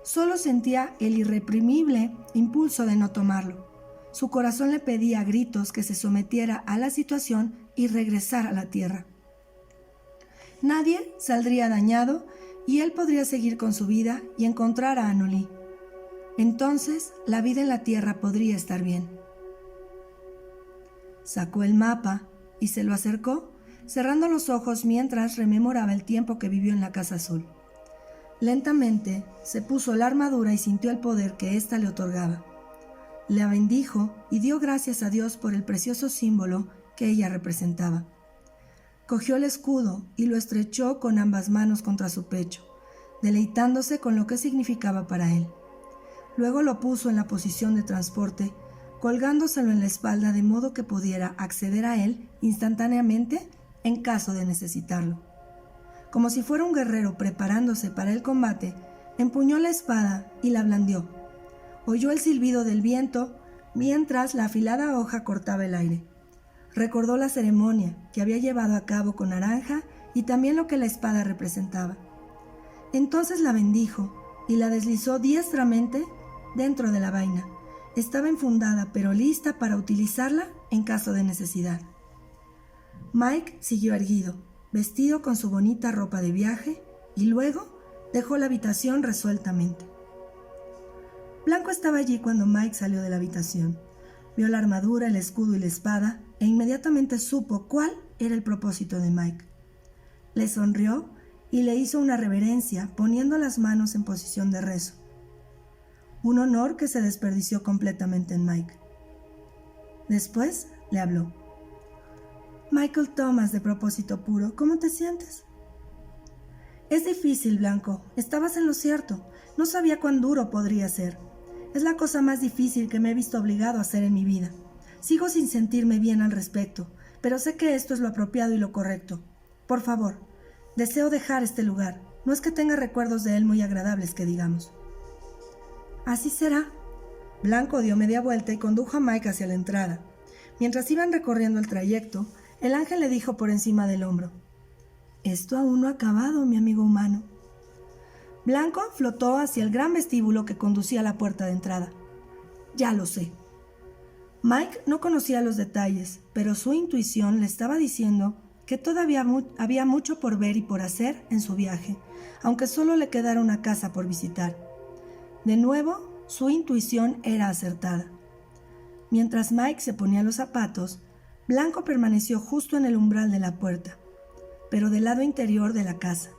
solo sentía el irreprimible impulso de no tomarlo. Su corazón le pedía a gritos que se sometiera a la situación y regresara a la tierra. Nadie saldría dañado y él podría seguir con su vida y encontrar a Annalee. Entonces, la vida en la tierra podría estar bien. Sacó el mapa y se lo acercó, cerrando los ojos mientras rememoraba el tiempo que vivió en la Casa Azul. Lentamente se puso la armadura y sintió el poder que ésta le otorgaba. La bendijo y dio gracias a Dios por el precioso símbolo que ella representaba. Cogió el escudo y lo estrechó con ambas manos contra su pecho, deleitándose con lo que significaba para él. Luego lo puso en la posición de transporte, colgándoselo en la espalda de modo que pudiera acceder a él instantáneamente en caso de necesitarlo. Como si fuera un guerrero preparándose para el combate, empuñó la espada y la blandió. Oyó el silbido del viento mientras la afilada hoja cortaba el aire. Recordó la ceremonia que había llevado a cabo con Naranja y también lo que la espada representaba. Entonces la bendijo y la deslizó diestramente dentro de la vaina. Estaba enfundada pero lista para utilizarla en caso de necesidad. Mike siguió erguido, vestido con su bonita ropa de viaje, y luego dejó la habitación resueltamente. Blanco estaba allí cuando Mike salió de la habitación. Vio la armadura, el escudo y la espada, e inmediatamente supo cuál era el propósito de Mike. Le sonrió y le hizo una reverencia, poniendo las manos en posición de rezo. Un honor que se desperdició completamente en Mike. Después le habló. Michael Thomas, de propósito puro, ¿cómo te sientes? Es difícil, Blanco. Estabas en lo cierto. No sabía cuán duro podría ser. Es la cosa más difícil que me he visto obligado a hacer en mi vida. Sigo sin sentirme bien al respecto, pero sé que esto es lo apropiado y lo correcto. Por favor, deseo dejar este lugar. No es que tenga recuerdos de él muy agradables, que digamos. Así será. Blanco dio media vuelta y condujo a Mike hacia la entrada. Mientras iban recorriendo el trayecto, el ángel le dijo por encima del hombro: «Esto aún no ha acabado, mi amigo humano». Blanco flotó hacia el gran vestíbulo que conducía a la puerta de entrada. «Ya lo sé». Mike no conocía los detalles, pero su intuición le estaba diciendo que todavía había mucho por ver y por hacer en su viaje, aunque solo le quedara una casa por visitar. De nuevo, su intuición era acertada. Mientras Mike se ponía los zapatos, Blanco permaneció justo en el umbral de la puerta, pero del lado interior de la casa.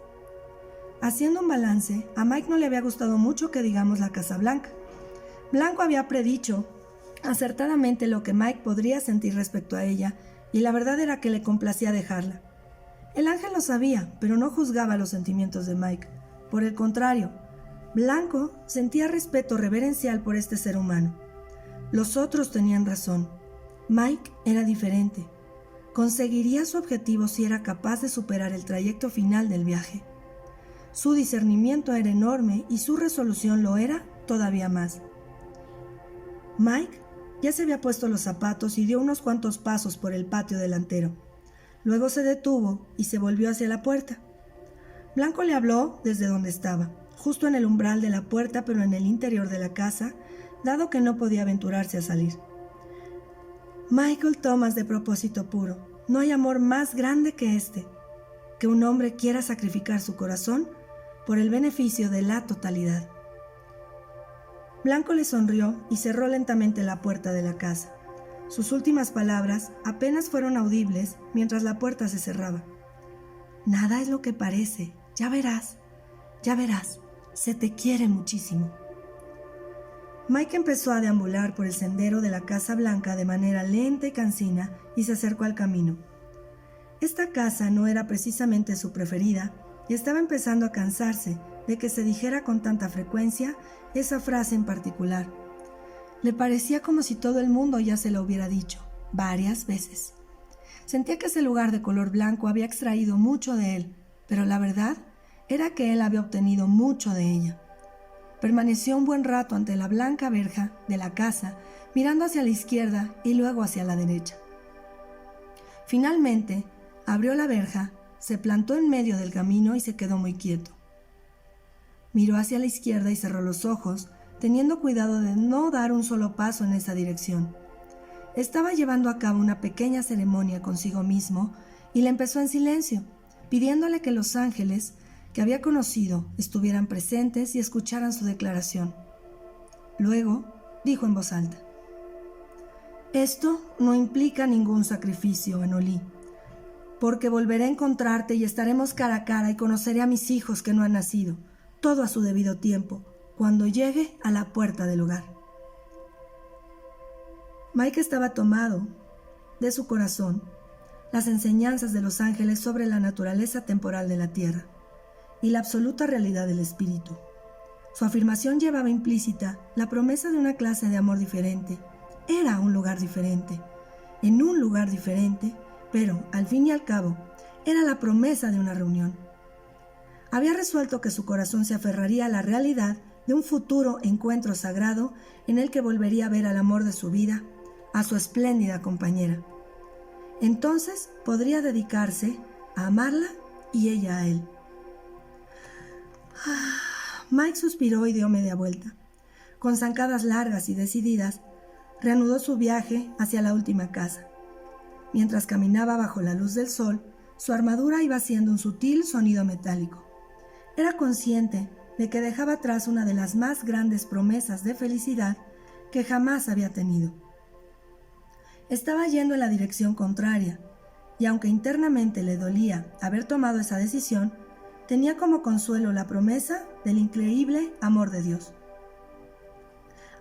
Haciendo un balance, a Mike no le había gustado mucho que digamos la Casa Blanca. Blanco había predicho acertadamente lo que Mike podría sentir respecto a ella, y la verdad era que le complacía dejarla. El ángel lo sabía, pero no juzgaba los sentimientos de Mike. Por el contrario, Blanco sentía respeto reverencial por este ser humano. Los otros tenían razón. Mike era diferente. Conseguiría su objetivo si era capaz de superar el trayecto final del viaje. Su discernimiento era enorme y su resolución lo era todavía más. Mike ya se había puesto los zapatos y dio unos cuantos pasos por el patio delantero. Luego se detuvo y se volvió hacia la puerta. Blanco le habló desde donde estaba, justo en el umbral de la puerta, pero en el interior de la casa, dado que no podía aventurarse a salir. Michael Thomas, de propósito puro, no hay amor más grande que este, que un hombre quiera sacrificar su corazón por el beneficio de la totalidad. Blanco le sonrió y cerró lentamente la puerta de la casa. Sus últimas palabras apenas fueron audibles mientras la puerta se cerraba. Nada es lo que parece, ya verás, se te quiere muchísimo. Mike empezó a deambular por el sendero de la Casa Blanca de manera lenta y cansina y se acercó al camino. Esta casa no era precisamente su preferida y estaba empezando a cansarse de que se dijera con tanta frecuencia esa frase en particular. Le parecía como si todo el mundo ya se lo hubiera dicho, varias veces. Sentía que ese lugar de color blanco había extraído mucho de él, pero la verdad era que él había obtenido mucho de ella. Permaneció un buen rato ante la blanca verja de la casa, mirando hacia la izquierda y luego hacia la derecha. Finalmente, abrió la verja, se plantó en medio del camino y se quedó muy quieto. Miró hacia la izquierda y cerró los ojos, teniendo cuidado de no dar un solo paso en esa dirección. Estaba llevando a cabo una pequeña ceremonia consigo mismo y la empezó en silencio, pidiéndole que los ángeles que había conocido estuvieran presentes y escucharan su declaración. Luego dijo en voz alta: «Esto no implica ningún sacrificio, Anolí, porque volveré a encontrarte y estaremos cara a cara y conoceré a mis hijos que no han nacido, todo a su debido tiempo, cuando llegue a la puerta del hogar». Mike estaba tomado de su corazón las enseñanzas de los ángeles sobre la naturaleza temporal de la tierra y la absoluta realidad del espíritu. Su afirmación llevaba implícita la promesa de una clase de amor diferente. Era un lugar diferente, en un lugar diferente, pero, al fin y al cabo, era la promesa de una reunión. Había resuelto que su corazón se aferraría a la realidad de un futuro encuentro sagrado en el que volvería a ver al amor de su vida, a su espléndida compañera. Entonces podría dedicarse a amarla y ella a él. Mike suspiró y dio media vuelta. Con zancadas largas y decididas, reanudó su viaje hacia la última casa. Mientras caminaba bajo la luz del sol, su armadura iba haciendo un sutil sonido metálico. Era consciente de que dejaba atrás una de las más grandes promesas de felicidad que jamás había tenido. Estaba yendo en la dirección contraria, y aunque internamente le dolía haber tomado esa decisión, tenía como consuelo la promesa del increíble amor de Dios,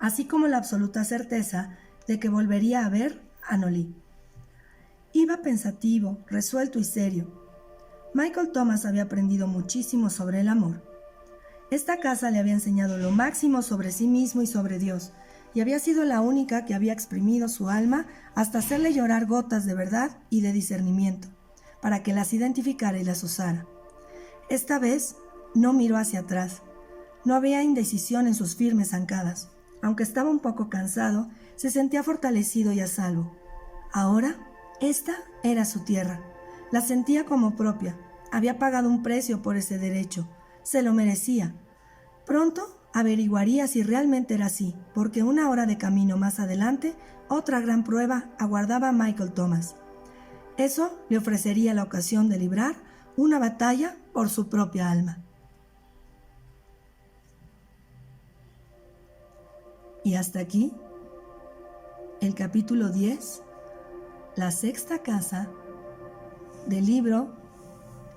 así como la absoluta certeza de que volvería a ver a Anolí. Iba pensativo, resuelto y serio. Michael Thomas había aprendido muchísimo sobre el amor. Esta casa le había enseñado lo máximo sobre sí mismo y sobre Dios, y había sido la única que había exprimido su alma hasta hacerle llorar gotas de verdad y de discernimiento, para que las identificara y las usara. Esta vez no miró hacia atrás. No había indecisión en sus firmes zancadas. Aunque estaba un poco cansado, se sentía fortalecido y a salvo. Ahora, esta era su tierra. La sentía como propia. Había pagado un precio por ese derecho. Se lo merecía. Pronto averiguaría si realmente era así, porque una hora de camino más adelante, otra gran prueba aguardaba a Michael Thomas. Eso le ofrecería la ocasión de librar una batalla por su propia alma. Y hasta aquí, el capítulo 10, la sexta casa, del libro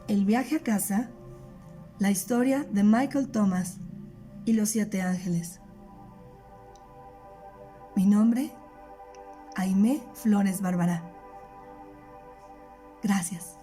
El viaje a casa, La historia de Michael Thomas y los 7 ángeles. Mi nombre, Aimé Flores Barbará. Gracias.